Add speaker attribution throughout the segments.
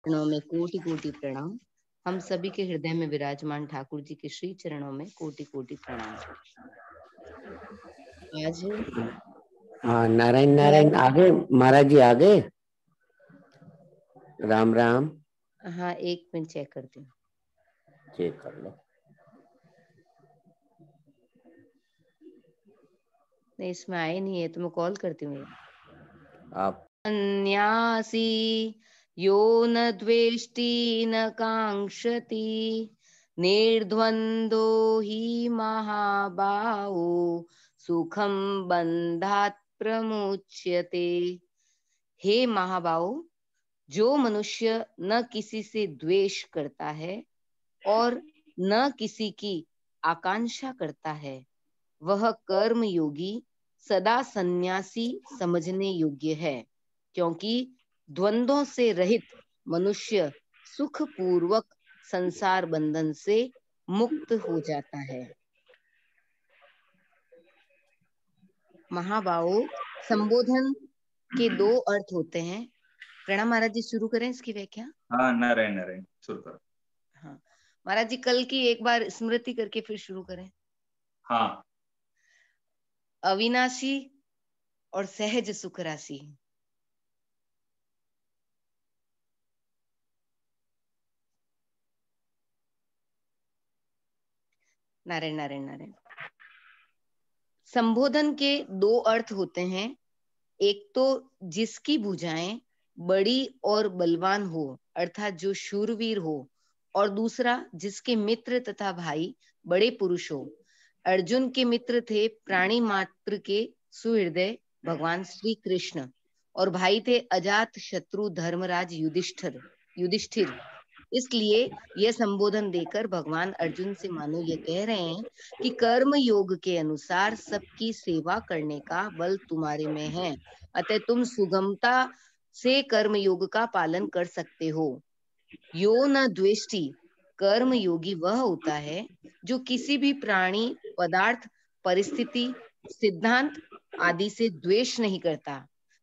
Speaker 1: चरणों में कोटि कोटि प्रणाम। हम सभी के हृदय में विराजमान ठाकुर जी के श्री चरणों में कोटि कोटि प्रणाम। आज
Speaker 2: हाँ, नारायण नारायण आगे महाराज जी आगे। राम राम।
Speaker 1: हाँ, एक मिनट चेक करती हूँ।
Speaker 2: चेक कर लो।
Speaker 1: नहीं, इसमें आए नहीं है तो मैं कॉल करती हूँ।
Speaker 2: आप
Speaker 1: अन्यासी यो न द्वेष्टि न कांक्षति निर्द्वंदो हि महाबाहो सुखम बंधात् प्रमुच्यते। हे महाबाहो, जो मनुष्य न किसी से द्वेष करता है और न किसी की आकांक्षा करता है, वह कर्म योगी सदा सन्यासी समझने योग्य है, क्योंकि द्वंद्वों से रहित मनुष्य सुख पूर्वक संसार बंधन से मुक्त हो जाता है। महाबाहो संबोधन के दो अर्थ होते हैं। प्रणाम महाराज जी, शुरू करें इसकी व्याख्या।
Speaker 3: हाँ, नारायण नारायण शुरू करो।
Speaker 1: हाँ महाराज जी, कल की एक बार स्मृति करके फिर शुरू करें।
Speaker 3: हाँ,
Speaker 1: अविनाशी और सहज सुख राशि। नारायण नारायण नारायण। संबोधन के दो अर्थ होते हैं। एक तो जिसकी भुजाएं बड़ी और बलवान हो, अर्थात जो शूरवीर हो, और दूसरा जिसके मित्र तथा भाई बड़े पुरुष हो। अर्जुन के मित्र थे प्राणी मात्र के सुहृदय भगवान श्री कृष्ण, और भाई थे अजात शत्रु धर्मराज युधिष्ठिर। इसलिए यह संबोधन देकर भगवान अर्जुन से मानो ये कह रहे हैं कि कर्म योग के अनुसार सबकी सेवा करने का बल तुम्हारे में है, अतः तुम सुगमता से कर्म योग का पालन कर सकते हो। यो न द्वेष्टि, कर्म योगी वह होता है जो किसी भी प्राणी, पदार्थ, परिस्थिति, सिद्धांत आदि से द्वेष नहीं करता।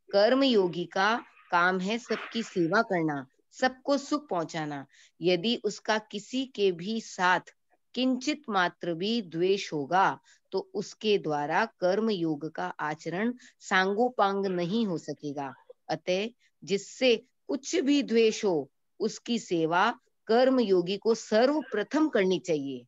Speaker 1: कर्म योगी का काम है सबकी सेवा करना, सबको सुख पहुंचाना। यदि उसका किसी के भी साथ किंचित मात्र भी द्वेष होगा तो उसके द्वारा कर्म योग का आचरण सांगोपांग नहीं हो सकेगा। अतः जिससे कुछ भी द्वेष हो उसकी सेवा कर्म योगी को सर्वप्रथम करनी चाहिए।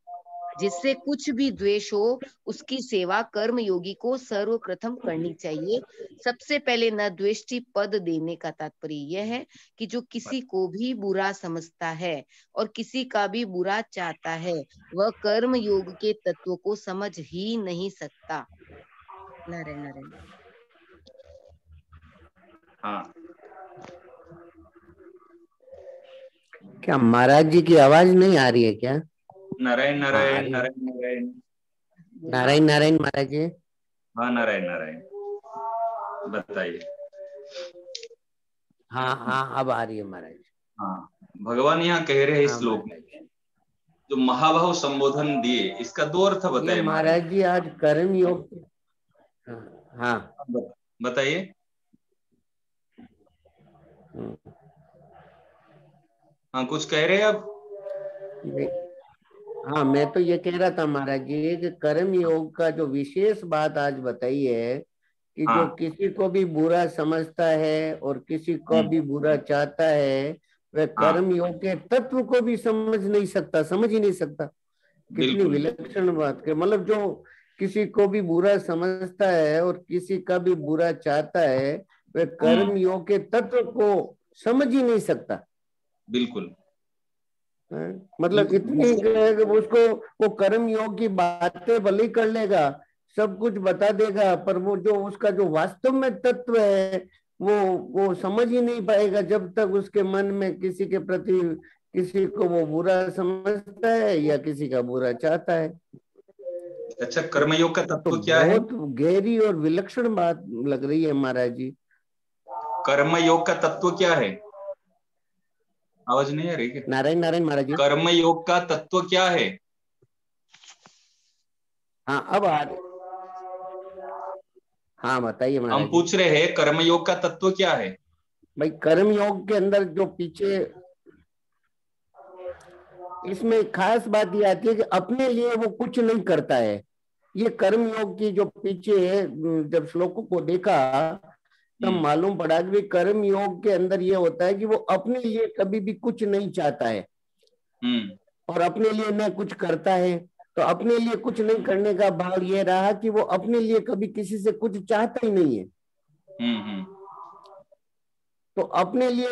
Speaker 1: जिससे कुछ भी द्वेष हो उसकी सेवा कर्म योगी को सर्वप्रथम करनी चाहिए। सबसे पहले न द्वेष्टि पद देने का तात्पर्य यह है कि जो किसी को भी बुरा समझता है और किसी का भी बुरा चाहता है, वह कर्म योग के तत्व को समझ ही नहीं सकता। नारायण नारायण।
Speaker 3: हाँ,
Speaker 2: क्या महाराज जी की आवाज नहीं आ रही है क्या?
Speaker 3: नारायण
Speaker 2: हाँ, आ
Speaker 3: नारायण
Speaker 2: रही है।
Speaker 3: नारायण नारायण
Speaker 2: नारायण नारायण महाराज जी।
Speaker 3: हाँ, नारायण नारायण बताइए।
Speaker 2: हाँ हाँ, अब आ रही है महाराज।
Speaker 3: हाँ, भगवान यहाँ कह रहे हैं इस
Speaker 2: हाँ
Speaker 3: श्लोक में
Speaker 2: महाराज,
Speaker 3: जो महाभाव संबोधन दिए, इसका दो अर्थ
Speaker 2: ये
Speaker 3: बताए
Speaker 2: महाराज जी आज कर्म योग। हाँ हाँ,
Speaker 3: बताइए। हाँ, कुछ कह रहे हैं आप?
Speaker 2: हाँ, मैं तो ये कह रहा था महाराज जी कि कर्म योग का जो विशेष बात आज बताई है कि जो
Speaker 3: हाँ,
Speaker 2: किसी को भी बुरा समझता है और किसी को भी बुरा चाहता है, वह
Speaker 3: हाँ,
Speaker 2: कर्म योग के तत्व को भी समझ नहीं सकता, समझ ही नहीं सकता। कितनी
Speaker 3: बिल्कुल
Speaker 2: विलक्षण बात के, मतलब जो किसी को भी बुरा समझता है और किसी का भी बुरा चाहता है, वह कर्म योग के तत्व को समझ ही नहीं सकता।
Speaker 3: बिल्कुल
Speaker 2: मतलब इतनी उसको वो कर्म योग की बातें भले कर लेगा, सब कुछ बता देगा, पर वो जो उसका जो वास्तव में तत्व है वो समझ ही नहीं पाएगा जब तक उसके मन में किसी के प्रति किसी को वो बुरा समझता है या किसी का बुरा चाहता है।
Speaker 3: अच्छा, कर्मयोग का तत्व
Speaker 2: तो
Speaker 3: क्या है?
Speaker 2: बहुत गहरी और विलक्षण बात लग रही है महाराज जी।
Speaker 3: कर्मयोग का तत्व क्या है? आवाज नहीं आ रही क्या?
Speaker 2: नारायण नारायण महाराज जी।
Speaker 3: कर्मयोग का तत्व क्या है?
Speaker 2: हाँ, अब आ रही। हाँ बताइए महाराज
Speaker 3: हम
Speaker 2: जी।
Speaker 3: पूछ रहे हैं कर्मयोग का तत्व क्या है?
Speaker 2: भाई कर्म योग के अंदर जो पीछे इसमें खास बात ये आती है कि अपने लिए वो कुछ नहीं करता है। ये कर्म योग की जो पीछे जब श्लोकों को देखा तब मालूम पड़ा कि कर्म योग के अंदर ये होता है कि वो अपने लिए कभी भी कुछ नहीं चाहता है और अपने लिए न कुछ करता है। तो अपने लिए कुछ नहीं करने का भाव ये रहा कि वो अपने लिए कभी किसी से कुछ चाहता ही नहीं है। तो अपने लिए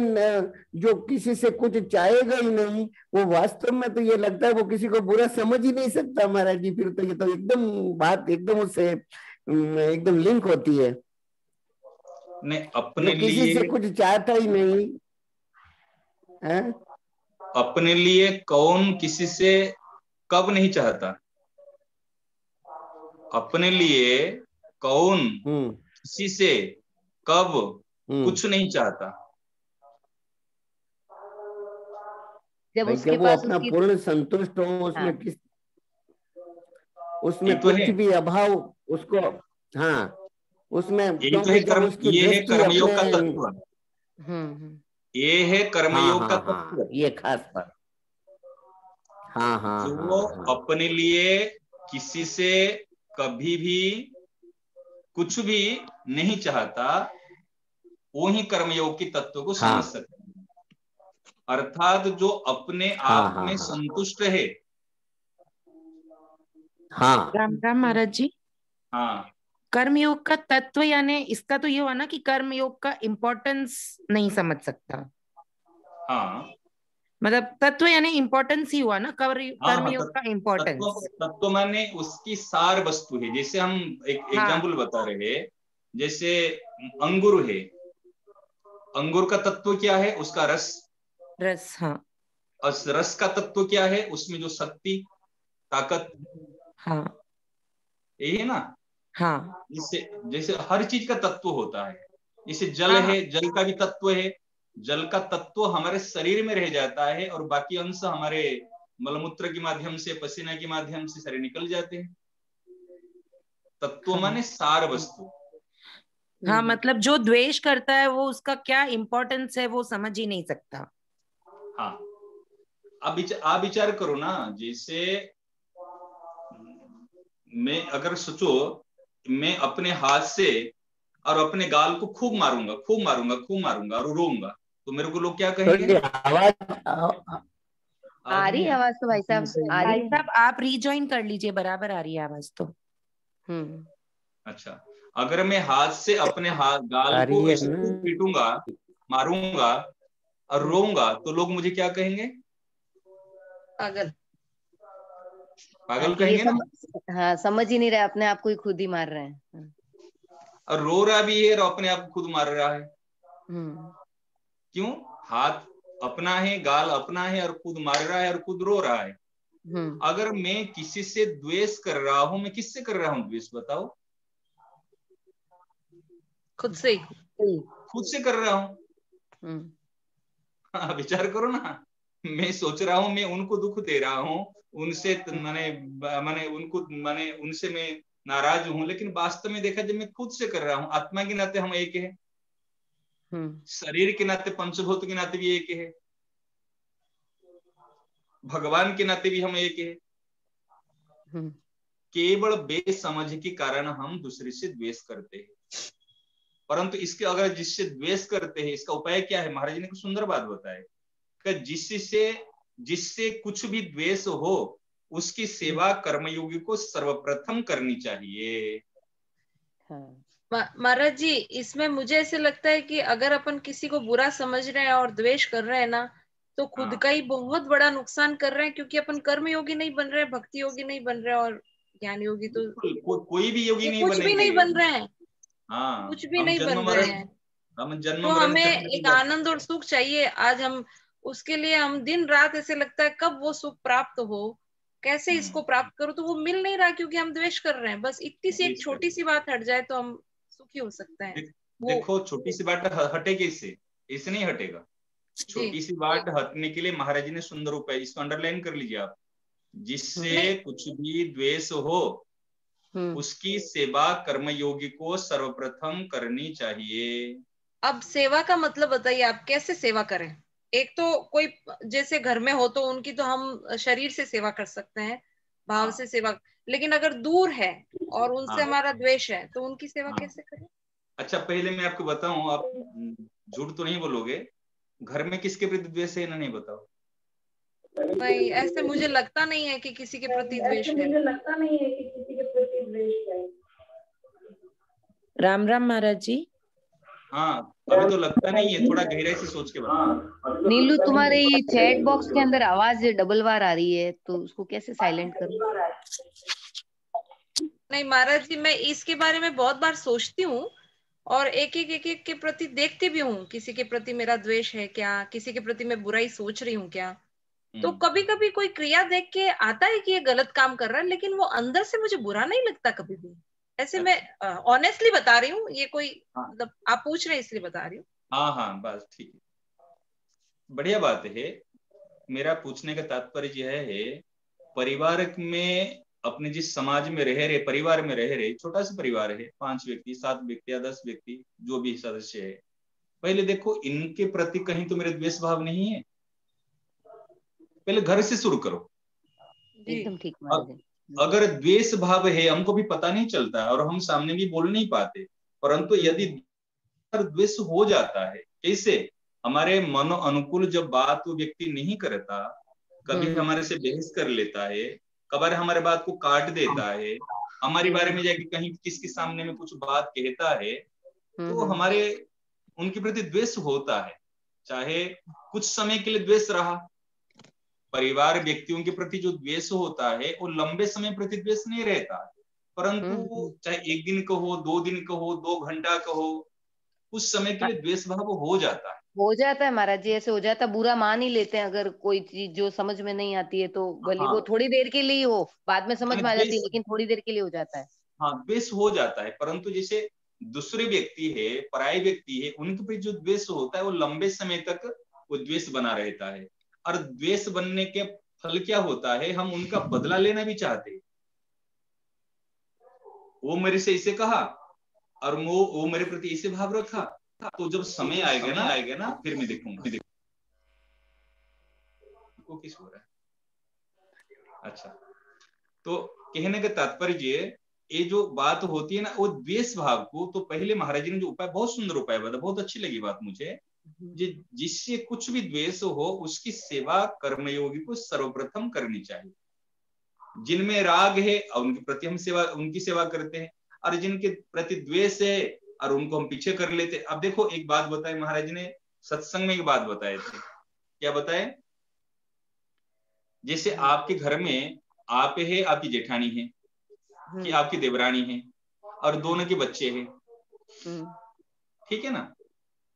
Speaker 2: जो किसी से कुछ चाहेगा ही नहीं, वो वास्तव में तो ये लगता है वो किसी को बुरा समझ ही नहीं सकता महाराज जी। फिर तो ये तो एकदम बात एकदम उससे एकदम लिंक होती है।
Speaker 3: नहीं, अपने
Speaker 2: जो किसी
Speaker 3: लिए
Speaker 2: से कुछ चाहता ही नहीं है।
Speaker 3: अपने लिए कौन किसी से कब नहीं चाहता? अपने लिए कौन किसी से कब कुछ नहीं चाहता?
Speaker 1: जब
Speaker 2: भाई
Speaker 1: उसके
Speaker 2: जब वो
Speaker 1: पास
Speaker 2: अपना
Speaker 1: उसकी
Speaker 2: पूर्ण संतुष्ट हो, उसमें
Speaker 1: हाँ,
Speaker 2: उसमें
Speaker 3: तो
Speaker 2: कुछ
Speaker 3: है,
Speaker 2: भी अभाव उसको, हाँ उसमें,
Speaker 3: यही तो है
Speaker 2: क्योंकि जब
Speaker 3: कर्म,
Speaker 2: उसकी
Speaker 3: ये है
Speaker 2: दृष्टि
Speaker 3: कर्मयोग
Speaker 2: अपने,
Speaker 3: का तत्व। ये है
Speaker 2: हाँ
Speaker 3: कर्मयोग का
Speaker 2: हाँ हाँ
Speaker 3: तत्व।
Speaker 2: ये खास बात, हाँ हाँ हाँ
Speaker 3: जो
Speaker 2: हाँ
Speaker 3: अपने लिए किसी से कभी भी कुछ भी नहीं चाहता, वो ही कर्मयोग की तत्व को समझ
Speaker 2: हाँ
Speaker 3: सकता है। अर्थात जो अपने
Speaker 2: हाँ
Speaker 3: आप
Speaker 2: हाँ
Speaker 3: में
Speaker 2: हाँ
Speaker 3: संतुष्ट है।
Speaker 2: हाँ
Speaker 4: राम राम महाराज जी।
Speaker 3: हाँ,
Speaker 4: कर्मयोग का तत्व यानी इसका तो ये हुआ ना कि कर्मयोग का इम्पोर्टेंस नहीं समझ सकता।
Speaker 3: हाँ,
Speaker 4: मतलब तत्व यानी इम्पोर्टेंस ही हुआ ना,
Speaker 3: हाँ,
Speaker 4: कर्मयोग का
Speaker 3: तत्व
Speaker 4: इम्पोर्टेंस।
Speaker 3: तत्व माने उसकी सार वस्तु है। जैसे हम एक
Speaker 4: हाँ
Speaker 3: एग्जाम्पल बता रहे हैं, जैसे अंगूर है, अंगूर का तत्व क्या है? उसका रस।
Speaker 4: रस, हाँ
Speaker 3: उस रस का तत्व क्या है? उसमें जो शक्ति, ताकत,
Speaker 4: हाँ
Speaker 3: यही है ना।
Speaker 4: हाँ
Speaker 3: जैसे जैसे हर चीज का तत्व होता है। जैसे जल
Speaker 4: हाँ
Speaker 3: है, जल का भी तत्व है। जल का तत्व हमारे शरीर में रह जाता है और बाकी अंश हमारे मलमूत्र के माध्यम से, पसीना के माध्यम से शरीर निकल जाते हैं। तत्व
Speaker 4: हाँ
Speaker 3: माने सार वस्तु।
Speaker 4: हाँ, मतलब जो द्वेष करता है वो उसका क्या इम्पोर्टेंस है वो समझ ही नहीं सकता।
Speaker 3: हाँ, आप विचार करो ना, जैसे मैं अगर सोचो, मैं अपने हाथ से और अपने गाल को खूब मारूंगा, खूब मारूंगा, खूब मारूंगा और रोऊंगा, तो मेरे को लोग क्या कहेंगे?
Speaker 2: थोड़ी आवाज
Speaker 1: आ रही है आवाज तो भाई साहब, आ रही
Speaker 4: भाई
Speaker 1: है।
Speaker 4: साहब आप रीजॉइन कर लीजिए, बराबर आ रही है आवाज तो।
Speaker 3: अच्छा, अगर मैं हाथ से अपने हाथ गाल
Speaker 2: आ
Speaker 3: को
Speaker 2: रही है
Speaker 3: ऐसे
Speaker 2: ना।
Speaker 3: खूब पीटूंगा, मारूंगा और रोऊंगा, तो लोग मुझे क्या कहेंगे?
Speaker 1: पागल।
Speaker 3: पागल
Speaker 1: ये
Speaker 3: कहेंगे ना।
Speaker 1: हाँ, समझ ही नहीं रहे, अपने आप को ही खुद ही मार रहे हैं।
Speaker 3: और रो रहा भी है और अपने आप को खुद मार रहा है। क्यों? हाथ अपना है, गाल अपना है और खुद मार रहा है और खुद रो रहा है। अगर मैं किसी से द्वेष कर रहा हूं, मैं किससे कर रहा हूं द्वेष? बताओ।
Speaker 1: खुद से ही।
Speaker 3: खुद से कर रहा हूं। हाँ, विचार करो ना। मैं सोच रहा हूं मैं उनको दुख दे रहा हूं, उनसे माने उनको, माने उनसे मैं नाराज हूं, लेकिन वास्तव में देखा जब मैं खुद से कर रहा हूं, आत्मा के नाते हम एक है, शरीर के नाते, पंचभूत के नाते भी एक है, भगवान के नाते भी हम एक है। केवल बेसमझ के कारण हम दूसरे से द्वेष करते हैं। परंतु इसके अगर जिससे द्वेष करते हैं, इसका उपाय क्या है? महाराज ने कुछ सुंदर बात बताया कि जिससे कुछ भी द्वेष हो, उसकी सेवा कर्मयोगी को सर्वप्रथम करनी चाहिए।
Speaker 5: महाराज जी, इसमें मुझे ऐसे लगता है कि अगर अपन किसी को बुरा समझ रहे हैं और द्वेष कर रहे हैं ना, तो खुद का ही बहुत बड़ा नुकसान कर रहे हैं, क्योंकि अपन कर्म योगी नहीं बन रहे, भक्ति योगी नहीं बन रहे, और ज्ञान योगी तो
Speaker 3: कोई भी योगी नहीं
Speaker 5: कुछ भी नहीं बन रहे हैं।
Speaker 3: हाँ,
Speaker 5: कुछ भी नहीं बन रहे हैं।
Speaker 3: हम जन्म
Speaker 5: तो
Speaker 3: मरण
Speaker 5: हमें
Speaker 3: चक्र
Speaker 5: एक आनंद और सुख चाहिए। आज हम उसके लिए हम दिन रात ऐसे लगता है कब वो सुख प्राप्त हो, कैसे इसको प्राप्त करूं, तो वो मिल नहीं रहा क्योंकि हम द्वेष कर रहे हैं। बस इतनी सी एक छोटी सी बात हट जाए तो हम सुखी हो सकते हैं।
Speaker 3: देखो, छोटी सी बात हटेगी, इससे नहीं हटेगा। छोटी सी बात हटने के लिए महाराज जी ने सुंदर उपाय, इसको अंडरलाइन कर लीजिए आप। जिससे कुछ भी द्वेष हो, उसकी सेवा कर्मयोगी को सर्वप्रथम करनी चाहिए।
Speaker 5: अब सेवा का मतलब बताइए, आप कैसे सेवा करें? एक तो कोई जैसे घर में हो तो उनकी तो हम शरीर से सेवा कर सकते हैं, भाव से सेवा, लेकिन अगर दूर है और उनसे हमारा द्वेष है तो उनकी सेवा कैसे करें?
Speaker 3: अच्छा, पहले मैं आपको बताऊं, आप झूठ तो नहीं बोलोगे, घर में किसके प्रति द्वेष है ना, नहीं बताओ?
Speaker 5: नहीं, ऐसे मुझे लगता नहीं है कि किसी के प्रति द्वेष है।
Speaker 6: मुझे लगता नहीं है कि किसी के प्रति द्वेष है।
Speaker 4: राम राम महाराज जी।
Speaker 3: हाँ, अभी तो लगता नहीं है, थोड़ा गहराई से सोच के बताओ।
Speaker 1: नीलू, तुम्हारे चैट बॉक्स के अंदर आवाज डबल बार आ रही है, तो उसको कैसे साइलेंट करूं?
Speaker 5: नहीं महाराज जी, मैं इसके बारे में बहुत बार सोचती हूँ और एक एक के प्रति देखती भी हूँ, किसी के प्रति मेरा द्वेष है क्या, किसी के प्रति मैं बुराई सोच रही हूँ क्या। तो कभी कभी कोई क्रिया देख के आता है कि ये गलत काम कर रहा है, लेकिन वो अंदर से मुझे बुरा नहीं लगता कभी भी। ऐसे मैं ऑनेस्टली बता रही हूँ, ये कोई मतलब आप पूछ रहे हैं इसलिए बता रही हूँ।
Speaker 3: हाँ हाँ, बस ठीक है, बढ़िया बात है। मेरा पूछने का तात्पर्य यह है, परिवार में अपने जिस समाज में रह रहे, परिवार में रह रहे, छोटा सा परिवार है, 5 व्यक्ति 7 व्यक्ति या 10 व्यक्ति जो भी सदस्य है, पहले देखो इनके प्रति कहीं तो मेरे द्वेष भाव नहीं है। पहले घर से शुरू करो।
Speaker 1: एकदम ठीक।
Speaker 3: अगर द्वेष भाव है, हमको भी पता नहीं चलता और हम सामने भी बोल नहीं पाते, परंतु यदि द्वेष हो जाता है, कैसे? हमारे मनो अनुकूल जब बात वो व्यक्ति नहीं करता, कभी हमारे से बहस कर लेता है, कभी हमारे बात को काट देता है, हमारे बारे में जाके कहीं किसके सामने में कुछ बात कहता है, तो हमारे उनके प्रति द्वेष होता है। चाहे कुछ समय के लिए द्वेष रहा, परिवार व्यक्तियों के प्रति जो द्वेष होता है वो लंबे समय प्रति द्वेष नहीं रहता, परंतु चाहे 1 दिन का हो, 2 दिन का हो, 2 घंटा का हो, कुछ समय के लिए द्वेष भाव हो जाता है
Speaker 1: महाराज जी। ऐसे हो जाता, बुरा मान ही लेते हैं। अगर कोई चीज जो समझ में नहीं आती है तो भले वो थोड़ी देर के लिए ही हो, बाद में समझ में आ जाती है, लेकिन थोड़ी देर के लिए हो जाता है।
Speaker 3: हाँ, द्वेष हो जाता है, परंतु जैसे दूसरे व्यक्ति है, पराये व्यक्ति है, उनके प्रति जो द्वेष होता है वो लंबे समय तक वो द्वेष बना रहता है। और द्वेष बनने के फल क्या होता है, हम उनका बदला लेना भी चाहते हैं। वो मेरे से इसे कहा और वो मेरे प्रति इसे भाव रखा, तो जब समय आएगा ना फिर मैं देखूंगा को किस हो रहा है। अच्छा, तो कहने का तात्पर्य ये जो बात होती है ना, वो द्वेष भाव को, तो पहले महाराज जी ने जो उपाय, बहुत सुंदर उपाय बताया, बहुत अच्छी लगी बात मुझे। जिससे कुछ भी द्वेष हो उसकी सेवा कर्मयोगी को सर्वप्रथम करनी चाहिए। जिनमें राग है और उनके प्रति हम उनकी सेवा करते हैं, और जिनके प्रति द्वेष है और उनको हम पीछे कर लेते। अब देखो, एक बात बताए महाराज जी ने सत्संग में, एक बात बताए थे। क्या बताए? जैसे आपके घर में आप है, आपकी जेठानी है, कि आपकी देवरानी है, और दोनों के बच्चे हैं, ठीक है ना?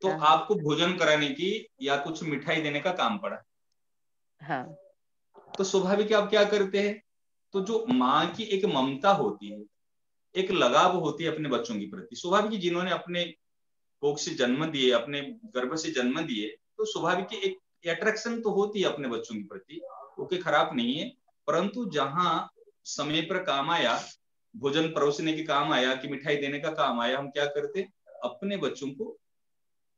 Speaker 3: तो आपको भोजन कराने की या कुछ मिठाई देने का काम पड़ा।
Speaker 1: हाँ।
Speaker 3: तो स्वाभाविक आप क्या करते हैं? तो जो माँ की एक ममता होती है, एक लगाव होती है अपने बच्चों के प्रति, स्वाभाविक जिन्होंने अपने कोख से जन्म दिए, अपने गर्भ से जन्म दिए, तो स्वाभाविक एक अट्रैक्शन तो होती है अपने बच्चों के प्रति, ओके, खराब नहीं है। परंतु जहां समय पर काम आया, भोजन परोसने के काम आया, कि मिठाई देने का काम आया, हम क्या करते? अपने बच्चों को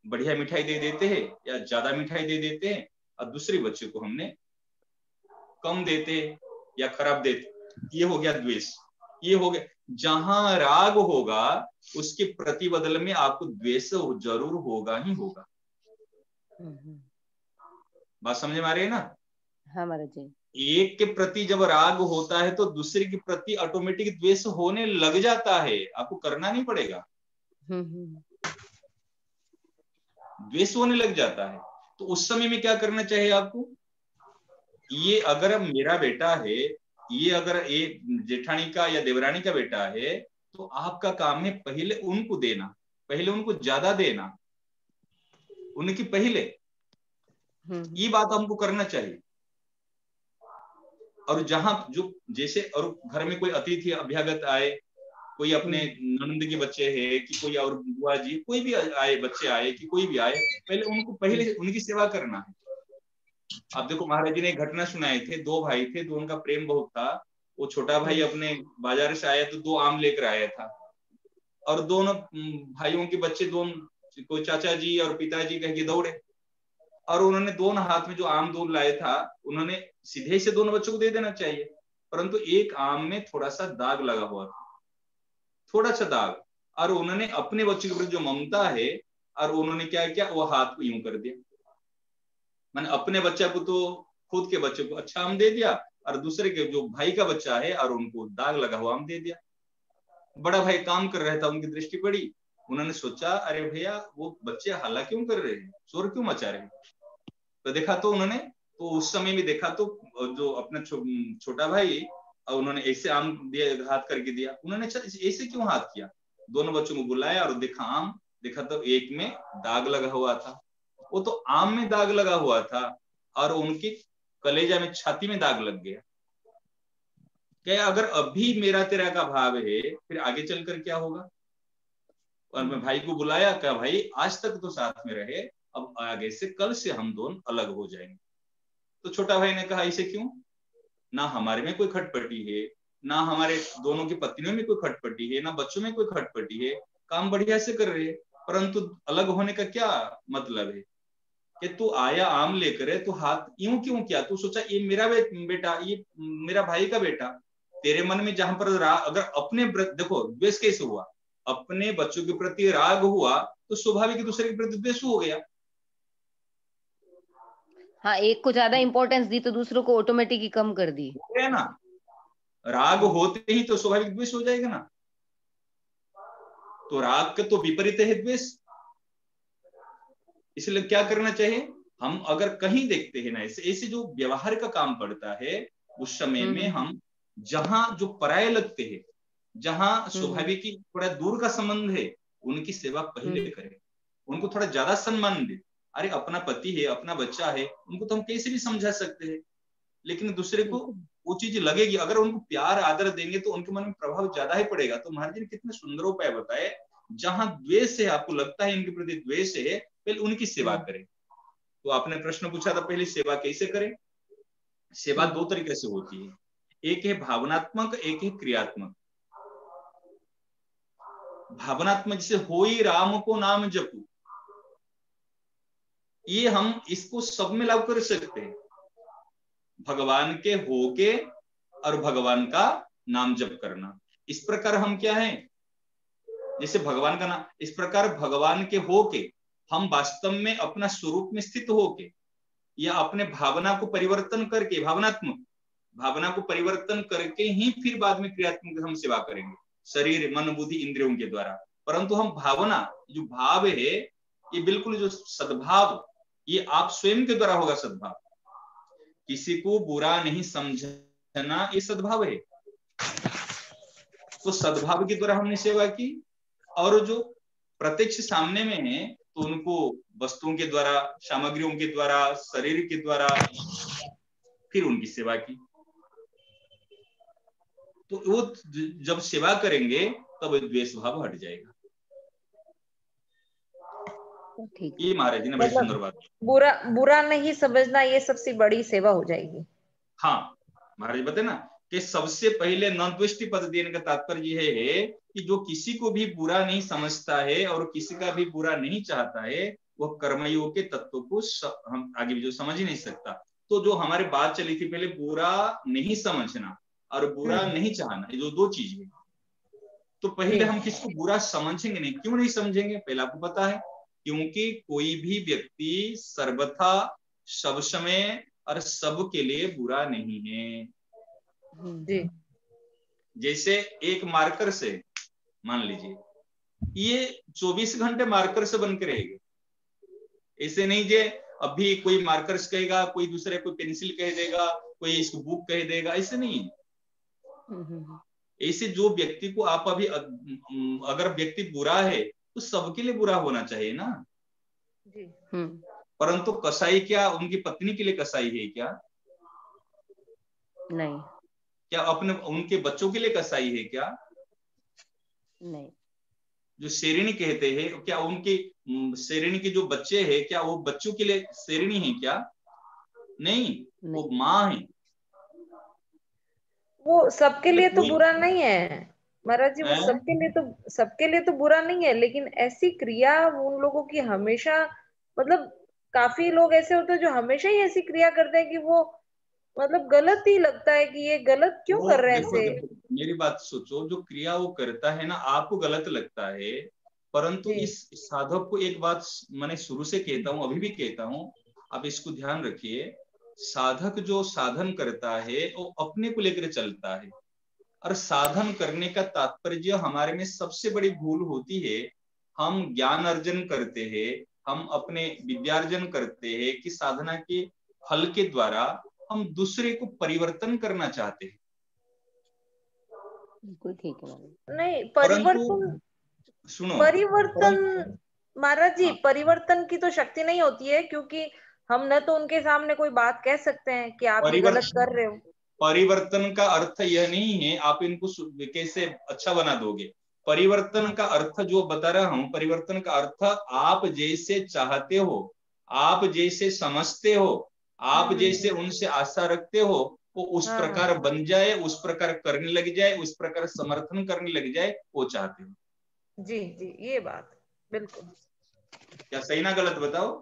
Speaker 3: बढ़िया मिठाई दे देते हैं या ज्यादा मिठाई दे देते हैं, और दूसरे बच्चे को हमने कम देते या खराब देते। ये हो गया द्वेष, ये हो गया। जहां राग होगा उसके प्रतिबदल में आपको द्वेष जरूर होगा ही होगा। बात समझ में आ रही है ना?
Speaker 1: हाँ महाराज जी।
Speaker 3: एक के प्रति जब राग होता है तो दूसरे के प्रति ऑटोमेटिक द्वेष होने लग जाता है, आपको करना नहीं पड़ेगा, द्वेष होने लग जाता है। तो उस समय में क्या करना चाहिए आपको? ये अगर मेरा बेटा है, ये अगर एक जेठानी का या देवरानी का बेटा है, तो आपका काम है पहले उनको देना, पहले उनको ज्यादा देना, उनकी पहले, ये बात हमको करना चाहिए। और जहां जो जैसे, और घर में कोई अतिथि अभ्यागत आए, कोई अपने ननद के बच्चे हैं, कि कोई और बुआ जी, कोई भी आए, बच्चे आए, कि कोई भी आए, पहले उनको पहले उनकी सेवा करना है। आप देखो, महाराज जी ने एक घटना सुनाए थे, 2 भाई थे, दोनों का प्रेम बहुत था। वो छोटा भाई अपने बाजार से आया तो 2 आम लेकर आया था, और दोनों भाइयों के बच्चे, दोनों, कोई चाचा जी और पिताजी कह के दौड़े, और उन्होंने दोनों हाथ में जो आम दोन लाया था, उन्होंने सीधे से दोनों बच्चों को दे देना चाहिए, परंतु एक आम में थोड़ा सा दाग लगा हुआ था, थोड़ा सा दाग, और उन्होंने अपने बच्चों के प्रति जो ममता है, और उन्होंने क्या किया, वो हाथ को यूं कर दिया। मैंने अपने बच्चे को तो, खुद के बच्चे को अच्छा आम दे दिया, और दूसरे के जो भाई का बच्चा है और उनको दाग लगा हुआ आम दे दिया। बड़ा भाई काम कर रहा था, उनकी दृष्टि पड़ी, उन्होंने सोचा अरे भैया वो बच्चे हल्ला क्यों कर रहे हैं, शोर क्यों मचा रहे हैं। तो देखा तो उन्होंने, तो उस समय में देखा तो जो अपना छोटा भाई, उन्होंने ऐसे आम दिया, हाथ करके दिया। उन्होंने ऐसे क्यों हाथ किया, दोनों बच्चों को बुलाया और देखा आम, देखा तो एक में दाग लगा हुआ था, वो तो आम में दाग लगा हुआ था, और उनकी कलेजा में, छाती में दाग लग गया। क्या अगर अभी मेरा तेरा का भाव है, फिर आगे चलकर क्या होगा। और मैं भाई को बुलाया, क्या भाई आज तक तो साथ में रहे, अब आगे से, कल से हम दोनों अलग हो जाएंगे। तो छोटा भाई ने कहा ऐसे क्यों, ना हमारे में कोई खटपटी है, ना हमारे दोनों की पत्नियों में कोई खटपटी है, ना बच्चों में कोई खटपटी है, काम बढ़िया से कर रहे हैं, परंतु अलग होने का क्या मतलब है कि तू आया आम लेकर है, तू हाथ यूं क्यों किया, तू सोचा ये मेरा बेटा, ये मेरा भाई का बेटा। तेरे मन में जहां पर अगर अपने, देखो द्वेष कैसे हुआ, अपने बच्चों के प्रति राग हुआ तो स्वाभाविक दूसरे के प्रति द्वेष हो गया।
Speaker 1: हाँ, एक को ज्यादा इंपॉर्टेंस दी तो दूसरों को ऑटोमेटिक ही कम कर दी,
Speaker 3: हो गया ना। राग होते ही तो स्वाभाविक द्वेष हो जाएगा ना। तो राग का तो विपरीत है द्वेष। इसलिए क्या करना चाहिए, हम अगर कहीं देखते हैं ना ऐसे जो व्यवहार का काम पड़ता है, उस समय में हम जहां जो पराये लगते हैं, जहां स्वाभाविक की थोड़ा दूर का संबंध है, उनकी सेवा पहले करें, उनको थोड़ा ज्यादा सम्मान दे। अरे अपना पति है, अपना बच्चा है, उनको तो हम कैसे भी समझा सकते हैं, लेकिन दूसरे को वो चीज लगेगी। अगर उनको प्यार आदर देंगे तो उनके मन में प्रभाव ज्यादा ही पड़ेगा। तो महाराज जी ने कितने सुंदर उपाय बताए, जहां द्वेष है, आपको लगता है इनके प्रति द्वेष है, पहले उनकी सेवा करें। तो आपने प्रश्न पूछा था पहले सेवा कैसे करें। सेवा दो तरीके से होती है, एक है भावनात्मक, एक है क्रियात्मक। भावनात्मक जैसे होई राम को नाम जपू, ये हम इसको सब में लागू कर सकते हैं, भगवान के होके और भगवान का नाम जप करना। इस प्रकार हम क्या है, जैसे भगवान का नाम, इस प्रकार भगवान के होके हम वास्तव में अपना स्वरूप में स्थित होके, या अपने भावना को परिवर्तन करके, भावना को परिवर्तन करके ही फिर बाद में क्रियात्मक हम सेवा करेंगे, शरीर मन बुद्धि इंद्रियों के द्वारा। परंतु हम भावना, जो भाव है, ये बिल्कुल जो सद्भाव, ये आप स्वयं के द्वारा होगा सद्भाव। किसी को बुरा नहीं समझना, ये सद्भाव है। तो सद्भाव के द्वारा हमने सेवा की, और जो प्रत्यक्ष सामने में है तो उनको वस्तुओं के द्वारा, सामग्रियों के द्वारा, शरीर के द्वारा फिर उनकी सेवा की। तो वो जब सेवा करेंगे तब द्वेष भाव हट जाएगा। ये महाराज जी ने बड़ी सुंदर बात।
Speaker 5: बुरा नहीं समझना, ये सबसे बड़ी सेवा हो जाएगी।
Speaker 3: हाँ, महाराज बताए ना कि सबसे पहले नद्वेष्टि पद देने का तात्पर्य यह है कि जो किसी को भी बुरा नहीं समझता है और किसी का भी बुरा नहीं चाहता है, वह कर्मयोग के तत्व को हम आगे जो समझ ही नहीं सकता। तो जो हमारी बात चली थी पहले, बुरा नहीं समझना और बुरा नहीं चाहना, ये जो दो चीज है। तो पहले हम किसको बुरा समझेंगे नहीं। क्यों नहीं समझेंगे, पहले आपको पता है, क्योंकि कोई भी व्यक्ति सर्वथा सब समय और सब के लिए बुरा नहीं है। जैसे एक मार्कर से, मान लीजिए ये 24 घंटे मार्कर से बन के रहेगा, ऐसे नहीं जे अभी कोई मार्कर्स कहेगा, कोई दूसरे कोई पेंसिल कह देगा, कोई इसको बुक कह देगा, ऐसे नहीं। ऐसे जो व्यक्ति को आप अभी, अगर व्यक्ति बुरा है तो सबके लिए बुरा होना चाहिए ना। परंतु कसाई क्या उनकी पत्नी के लिए कसाई है क्या?
Speaker 1: नहीं।
Speaker 3: क्या अपने उनके बच्चों के लिए कसाई है क्या?
Speaker 1: नहीं।
Speaker 3: जो शेरनी कहते हैं, क्या उनकी शेरनी के जो बच्चे हैं, क्या वो बच्चों के लिए शेरनी है क्या? नहीं, वो माँ है।
Speaker 5: वो सबके लिए तो बुरा नहीं है महाराज जी, वो सबके लिए तो बुरा नहीं है, लेकिन ऐसी क्रिया उन लोगों की हमेशा, मतलब काफी लोग ऐसे होते हैं जो हमेशा ही ऐसी क्रिया करते हैं कि वो मतलब गलत ही लगता है कि ये गलत क्यों कर रहे हैं
Speaker 3: देखो,
Speaker 5: ऐसे।
Speaker 3: देखो मेरी बात सोचो, जो क्रिया वो करता है ना, आपको गलत लगता है, परंतु
Speaker 5: जी
Speaker 3: इस साधक को एक बात मैंने शुरू से कहता हूँ, अभी भी कहता हूँ, आप इसको ध्यान रखिए। साधक जो साधन करता है वो अपने को लेकर चलता है, और साधन करने का तात्पर्य हमारे में सबसे बड़ी भूल होती है। हम ज्ञान अर्जन करते हैं, हम अपने विद्यार्जन करते हैं कि साधना के फल के द्वारा हम दूसरे को परिवर्तन करना चाहते हैं।
Speaker 1: बिल्कुल ठीक है महाराज।
Speaker 5: नहीं,
Speaker 3: परंतु सुनो,
Speaker 5: परिवर्तन महाराज जी,
Speaker 3: हाँ,
Speaker 5: परिवर्तन की तो शक्ति नहीं होती है, क्योंकि हम न तो उनके सामने कोई बात कह सकते हैं कि आप ये गलत कर रहे हो।
Speaker 3: परिवर्तन का अर्थ यह नहीं है आप इनको कैसे अच्छा बना दोगे। परिवर्तन का अर्थ जो बता रहा हूं, परिवर्तन का अर्थ आप जैसे चाहते हो, आप जैसे समझते हो, आप जैसे उनसे आशा रखते हो, वो उस
Speaker 5: हाँ,
Speaker 3: प्रकार बन जाए, उस प्रकार करने लग जाए, उस प्रकार समर्थन करने लग जाए, वो चाहते हो।
Speaker 5: जी जी, ये बात बिल्कुल।
Speaker 3: क्या सही ना गलत बताओ?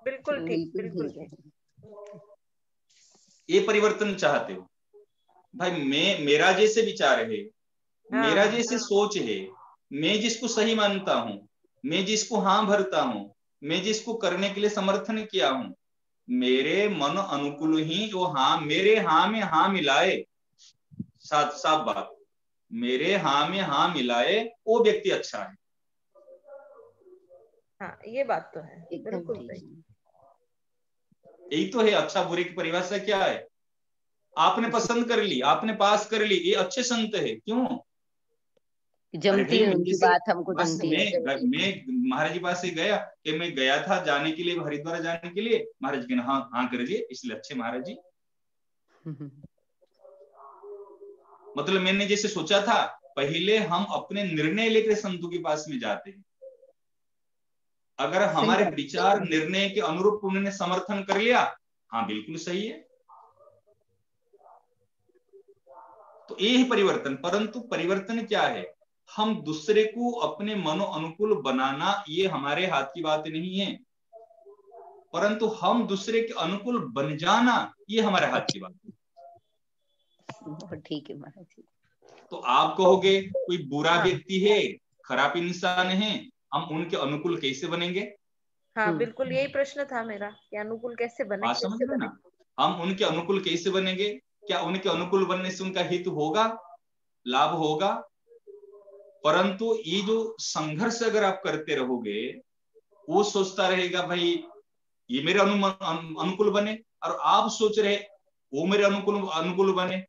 Speaker 5: बिल्कुल ठीक,
Speaker 1: बिल्कुल
Speaker 5: बिल्कुल
Speaker 1: ठीक है।
Speaker 5: ठीक।
Speaker 3: ये परिवर्तन चाहते हो भाई। मेरा जैसे विचार है, मेरा
Speaker 5: हाँ
Speaker 3: जैसे सोच है, मैं जिसको सही मानता हूं, मैं जिसको हाँ भरता हूं, मैं जिसको करने के लिए समर्थन किया हूं, मेरे मन अनुकूल ही वो हाँ, मेरे हाँ में हाँ मिलाए, साफ साफ बात, मेरे हाँ में हाँ मिलाए वो व्यक्ति अच्छा है।
Speaker 5: हाँ, ये बात तो है,
Speaker 1: एकदम
Speaker 5: बिल्कुल
Speaker 1: ठीक
Speaker 5: सही।
Speaker 1: है।
Speaker 3: यही तो है। अच्छा बुरे की परिभाषा क्या है? आपने पसंद कर ली, आपने पास कर ली, ये अच्छे संत है। क्यों? अरे
Speaker 1: जमती
Speaker 3: भाई
Speaker 1: है
Speaker 3: मैं
Speaker 1: उनकी
Speaker 3: जैसे,
Speaker 1: बात, हमको
Speaker 3: बस
Speaker 1: जमती है।
Speaker 3: मैं महाराज जी पास से गया कि मैं गया था जाने के लिए, हरिद्वार जाने के लिए, महाराज जी ने हाँ हाँ कर दिए, इसलिए अच्छे महाराज जी। मतलब मैंने जैसे सोचा था, पहले हम अपने निर्णय लेकर संतों के पास में जाते हैं। अगर
Speaker 1: सही
Speaker 3: हमारे
Speaker 1: बात।
Speaker 3: विचार निर्णय के अनुरूप उन्होंने समर्थन कर लिया, हाँ बिल्कुल सही है, तो ये है परिवर्तन। परंतु परिवर्तन क्या है? हम दूसरे को अपने मनो अनुकूल बनाना, ये हमारे हाथ की बात नहीं है, परंतु हम दूसरे के अनुकूल बन जाना, ये हमारे हाथ की बात है।
Speaker 1: बहुत ठीक है महाराज जी।
Speaker 3: तो आप कहोगे कोई बुरा
Speaker 5: हाँ
Speaker 3: व्यक्ति है, खराब इंसान है, हम उनके अनुकूल कैसे बनेंगे?
Speaker 5: हाँ, बिल्कुल यही प्रश्न था मेरा कि अनुकूल कैसे बने।
Speaker 3: बात समझ रहे ना? हम उनके अनुकूल कैसे बनेंगे? क्या उनके अनुकूल बनने से उनका हित होगा, लाभ होगा? परंतु ये जो संघर्ष अगर आप करते रहोगे, वो सोचता रहेगा भाई ये मेरे अनुकूल बने, और आप सोच रहे वो मेरे अनुकूल बने,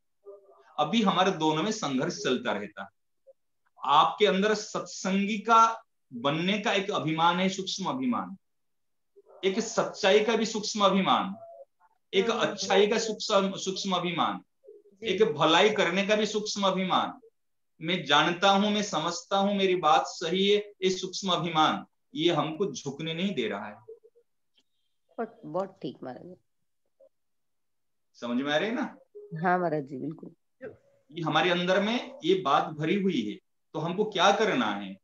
Speaker 3: अभी हमारे दोनों में संघर्ष चलता रहता। आपके अंदर सत्संगी का बनने का एक अभिमान है, सूक्ष्म अभिमान, एक सच्चाई का भी सूक्ष्म अभिमान, एक अच्छाई का सूक्ष्म अभिमान, एक भलाई करने का भी सूक्ष्म अभिमान, मैं जानता हूं, मैं समझता हूं, मेरी बात सही है, ये सूक्ष्म अभिमान, ये हमको झुकने नहीं दे रहा है।
Speaker 1: बहुत ठीक महाराज।
Speaker 3: समझ में आ रही है ना?
Speaker 1: हाँ महाराज जी बिल्कुल।
Speaker 3: ये हमारे अंदर में ये बात भरी हुई है, तो हमको क्या करना है?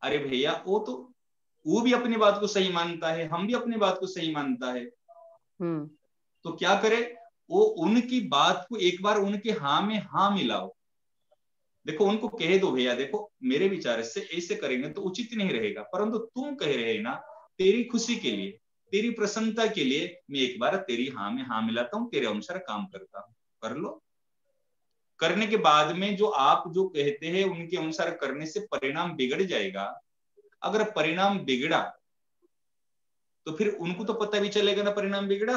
Speaker 3: अरे भैया वो भी अपनी बात को सही मानता है, हम भी अपनी बात को सही मानता है, तो क्या करे? वो उनकी बात को एक बार उनके हाँ में हाँ मिलाओ। देखो उनको कह दो भैया देखो मेरे विचार से ऐसे करेंगे तो उचित नहीं रहेगा, परंतु तुम कह रहे ना, तेरी खुशी के लिए, तेरी प्रसन्नता के लिए मैं एक बार तेरी हाँ में हाँ मिलाता हूँ, तेरे अनुसार काम करता हूँ, कर लो। करने के बाद में जो आप जो कहते हैं उनके अनुसार करने से परिणाम बिगड़ जाएगा। अगर परिणाम बिगड़ा तो फिर उनको तो पता भी चलेगा ना परिणाम बिगड़ा।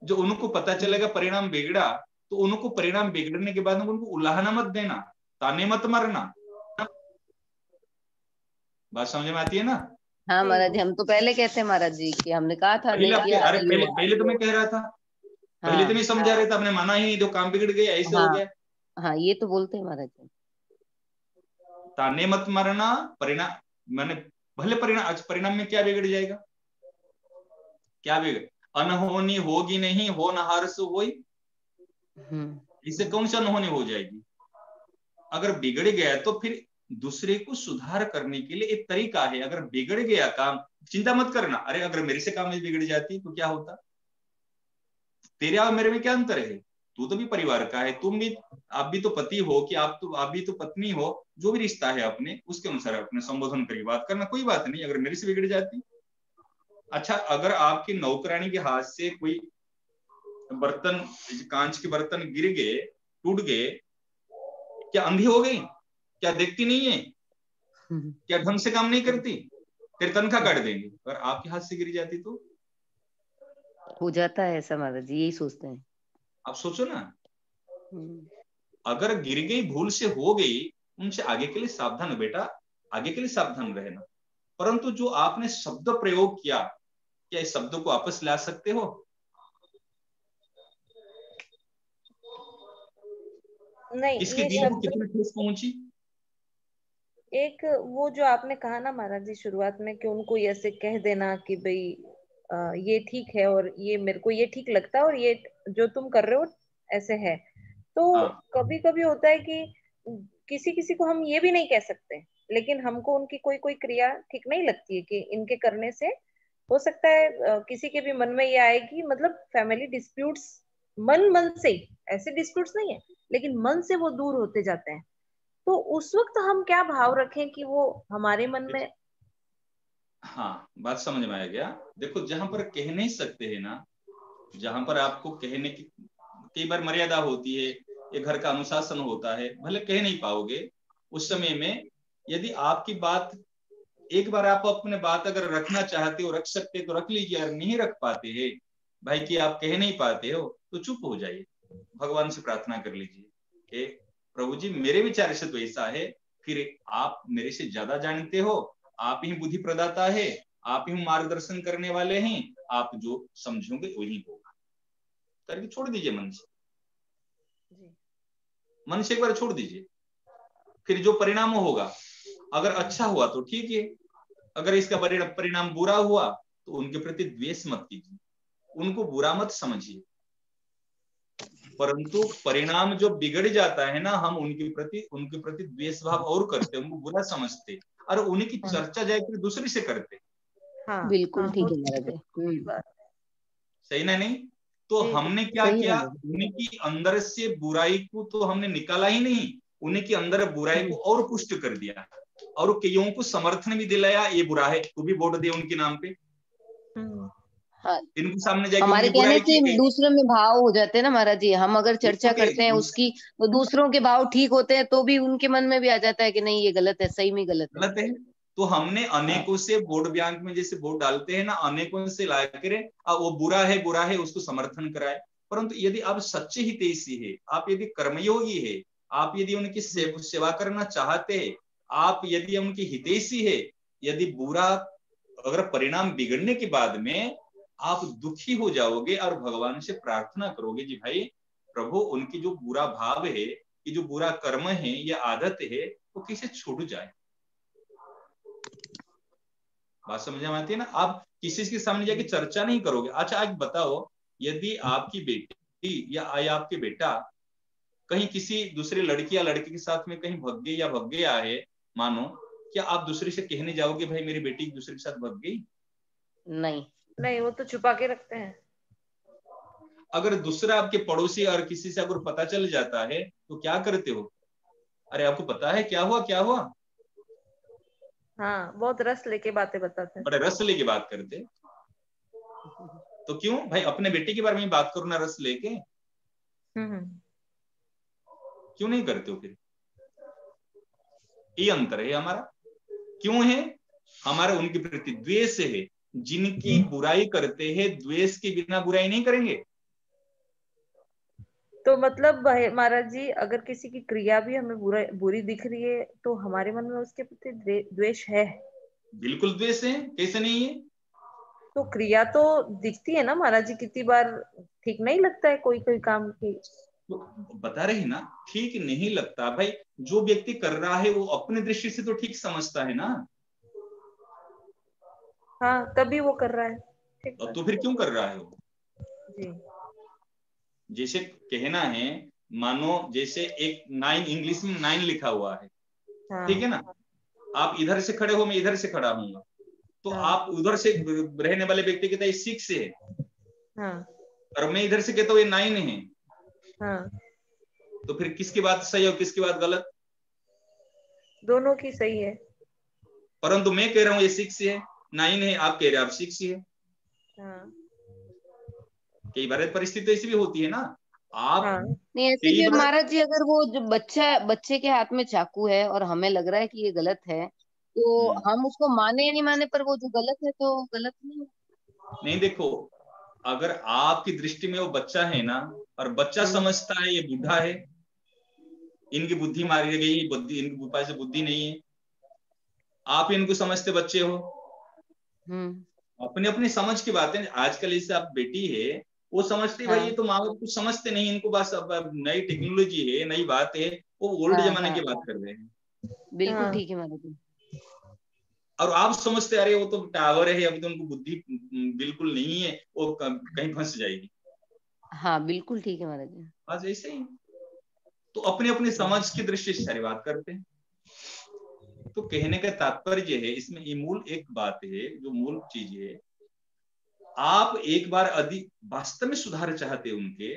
Speaker 3: जो उनको पता चलेगा परिणाम बिगड़ा, तो उनको परिणाम बिगड़ने के बाद उनको उलाहना मत देना, ताने मत मारना। बात समझ में आती है ना?
Speaker 1: हाँ महाराज जी, हम तो पहले कहते हैं महाराज जी कि हमने कहा था नहीं किया,
Speaker 3: अरे पहले तो मैं कह रहा था, पहले तो मैं समझा रहा था, आपने माना ही नहीं, तो काम बिगड़ गया, ऐसे हो गया।
Speaker 1: हाँ ये तो बोलते हैं महाराज जी।
Speaker 3: ताने मत मारना, परिणाम मैंने भले परिणाम में क्या बिगड़ जाएगा? क्या बिगड़? अनहोनी होगी नहीं, हो नहार से होई, इससे कौन सी अनहोनी हो जाएगी? अगर बिगड़ गया तो फिर दूसरे को सुधार करने के लिए एक तरीका है। अगर बिगड़ गया काम, चिंता मत करना, अरे अगर मेरे से काम में बिगड़ जाती तो क्या होता, तेरे और मेरे में क्या अंतर है, तू तो भी परिवार का है, तुम भी, आप भी तो पति हो, कि आप भी तो पत्नी हो, जो भी रिश्ता है अपने उसके अनुसार अपने संबोधन करके बात करना, कोई बात नहीं अगर मेरे से बिगड़ जाती। अच्छा, अगर आपकी नौकरानी के हाथ से कोई बर्तन, कांच के बर्तन गिर गए, टूट गए, क्या अंधी हो गई, क्या देखती नहीं है, क्या ढंग से काम नहीं करती, फिर तनख्वाह काट देंगे। अगर आपके हाथ से गिर जाती तो
Speaker 1: हो जाता है ऐसा महाराज जी, यही सोचते हैं।
Speaker 3: आप सोचो ना, अगर गिर गई, भूल से हो गई, उनसे आगे के लिए सावधान बेटा, आगे के लिए सावधान रहना। परंतु जो आपने शब्द प्रयोग किया, क्या इस शब्द को वापस ला सकते हो?
Speaker 5: नहीं,
Speaker 3: इसके
Speaker 5: ये
Speaker 3: दिल को
Speaker 5: शब्द
Speaker 3: कितनी ठेस पहुंची?
Speaker 5: एक वो जो आपने कहा ना महाराज जी शुरुआत में कि उनको ऐसे कह देना कि भाई ये ठीक है और ये मेरे को ये ठीक लगता है और ये जो तुम कर रहे हो ऐसे है। तो
Speaker 3: हाँ,
Speaker 5: कभी कभी होता है कि किसी किसी को हम ये भी नहीं कह सकते, लेकिन हमको उनकी कोई कोई क्रिया ठीक नहीं लगती है कि इनके करने से हो सकता है किसी के भी मन में ये आए कि मतलब फैमिली डिस्प्यूट्स मन से ही, ऐसे डिस्प्यूट्स नहीं है लेकिन मन से वो दूर होते जाते हैं। तो उस वक्त हम क्या भाव रखें कि वो हमारे मन में।
Speaker 3: हाँ, बात समझ में आ गया। देखो, जहां पर कह नहीं सकते हैं ना, जहां पर आपको कहने की कई बार मर्यादा होती है, ये घर का अनुशासन होता है, भले कह नहीं पाओगे उस समय में, यदि आपकी बात, एक बार आप अपने बात अगर रखना चाहते हो, रख सकते तो रख लीजिए, अगर नहीं रख पाते हैं भाई कि आप कह नहीं पाते हो, तो चुप हो जाइए, भगवान से प्रार्थना कर लीजिए, प्रभु जी मेरे विचार से तो ऐसा है, फिर आप मेरे से ज्यादा जानते हो, आप ही बुद्धि प्रदाता है, आप ही मार्गदर्शन करने वाले हैं, आप जो समझोगे वही होगा, करके छोड़ दीजिए मन से, मन से एक बार छोड़ दीजिए। फिर जो परिणाम होगा, अगर अच्छा हुआ तो ठीक है, अगर इसका परिणाम बुरा हुआ तो उनके प्रति द्वेष मत कीजिए, उनको बुरा मत समझिए, परंतु परिणाम जो बिगड़ जाता है ना, हम उनके प्रति द्वेष भाव और करते, उनको बुरा समझते और उन्हीं की चर्चा जाकर दूसरे से करते।
Speaker 5: हाँ,
Speaker 1: बिल्कुल
Speaker 5: हाँ,
Speaker 1: ठीक है महाराज जी।
Speaker 3: सही ना? नहीं तो हमने क्या किया, उन्हीं की अंदर से बुराई को तो हमने निकाला ही नहीं, उन्हीं के अंदर बुराई को और पुष्ट कर दिया और कईयों को समर्थन भी दिलाया, ये बुरा है तू भी वोट दे उनके नाम पे।
Speaker 1: हाँ,
Speaker 3: इनके सामने जाके
Speaker 1: हमारे
Speaker 3: उनकी
Speaker 1: कहने
Speaker 3: बुराई
Speaker 1: से दूसरों में भाव हो जाते हैं ना महाराज जी, हम अगर चर्चा करते हैं उसकी तो दूसरों के भाव ठीक होते हैं, तो भी उनके मन में भी आ जाता है कि नहीं ये गलत है, सही में गलत है।
Speaker 3: तो हमने अनेकों से वोट बैंक में जैसे वोट डालते हैं ना, अनेकों से लाकर वो बुरा है उसको समर्थन कराए। परंतु यदि आप सच्चे हितैषी है, आप यदि कर्मयोगी है, आप यदि उनकी सेवा करना चाहते हैं, आप यदि उनकी हितैषी है, यदि बुरा अगर परिणाम बिगड़ने के बाद में आप दुखी हो जाओगे और भगवान से प्रार्थना करोगे जी भाई प्रभु उनकी जो बुरा भाव है, ये जो बुरा कर्म है, ये आदत है, वो कैसे छूट जाए। बात समझ में आती है ना? आप किसी के सामने जाके चर्चा नहीं करोगे। अच्छा आज बताओ, यदि आपकी बेटी या आपके बेटा कहीं किसी दूसरे लड़की या लड़के के साथ में कहीं भग गई या भग गया है, मानो, क्या आप दूसरे से कहने जाओगे भाई मेरी बेटी दूसरे के साथ भग गई?
Speaker 5: नहीं, वो तो छुपा के रखते हैं।
Speaker 3: अगर दूसरा आपके पड़ोसी और किसी से अगर पता चल जाता है तो क्या करते हो? अरे आपको पता है क्या हुआ?
Speaker 5: हाँ, बहुत रस लेके बातें बताते हैं,
Speaker 3: बड़े रस लेके बात करते। तो क्यों भाई अपने बेटे के बारे में बात करो ना रस लेके, क्यों नहीं करते हो? फिर ये अंतर है हमारा। क्यों है? हमारा उनके प्रति द्वेष है। जिनकी बुराई करते हैं द्वेष के बिना बुराई नहीं करेंगे।
Speaker 5: तो मतलब महाराज जी अगर किसी की क्रिया भी हमें बुरी दिख रही है तो हमारे मन में उसके प्रति द्वेष है? बिल्कुल
Speaker 3: द्वेष है, कैसे नहीं है?
Speaker 5: तो क्रिया तो दिखती है ना महाराज जी, कितनी बार ठीक नहीं लगता है कोई कोई काम की।
Speaker 3: तो बता रहे ना, ठीक नहीं लगता भाई, जो व्यक्ति कर रहा है वो अपनी दृष्टि से तो ठीक समझता है ना।
Speaker 5: हाँ, तभी वो कर रहा है।
Speaker 3: तो फिर क्यों कर रहा है वो?
Speaker 5: जी।
Speaker 3: जैसे कहना है, मानो जैसे एक 9 इंग्लिश में 9 लिखा हुआ है, ठीक है ना। आप इधर से खड़े हो, मैं इधर से खड़ा हूँ, तो आप उधर से रहने वाले व्यक्ति कहता है 6 है, और मैं इधर से कहता हूँ ये 9 है। तो फिर किसकी बात सही और किसकी बात गलत?
Speaker 5: दोनों की सही है।
Speaker 3: परंतु मैं कह रहा हूँ ये 6 है, 9 है, आप कह रहे हैं आप 6 है। कई बार परिस्थिति ऐसी भी होती है ना। आप
Speaker 1: नहीं ऐसे कि महाराज जी, अगर वो जो बच्चे के हाथ में चाकू है और हमें लग रहा है कि ये गलत है, तो हम उसको माने या नहीं माने, पर वो जो गलत है तो गलत नहीं।
Speaker 3: देखो, अगर आपकी दृष्टि में वो बच्चा है ना, और बच्चा समझता है ये बूढ़ा है, इनकी बुद्धि मारी गई, बुद्धि इनके पास बुद्धि नहीं है, आप इनको समझते बच्चे हो। अपने अपनी समझ की बातें। आजकल जैसे आप बेटी है, वो समझती भाई ये तो माँ बाप कुछ समझते नहीं, इनको बस अब नई टेक्नोलॉजी है, नई बात है, वो ओल्ड जमाने की बात कर रहे हैं।
Speaker 1: बिल्कुल ठीक है महाराज।
Speaker 3: और आप समझते अरे वो तो टावर है, अभी तो उनको बुद्धि बिल्कुल नहीं है, वो कहीं फंस जाएगी।
Speaker 1: हाँ बिल्कुल ठीक है महाराज।
Speaker 3: बस ऐसे ही। तो अपनी अपनी समझ की दृष्टि से सारी बात करते हैं। तो कहने का तात्पर्य है, इसमें ये मूल एक बात है, जो मूल चीज है, आप एक बार अधिक वास्तव में सुधार चाहते उनके,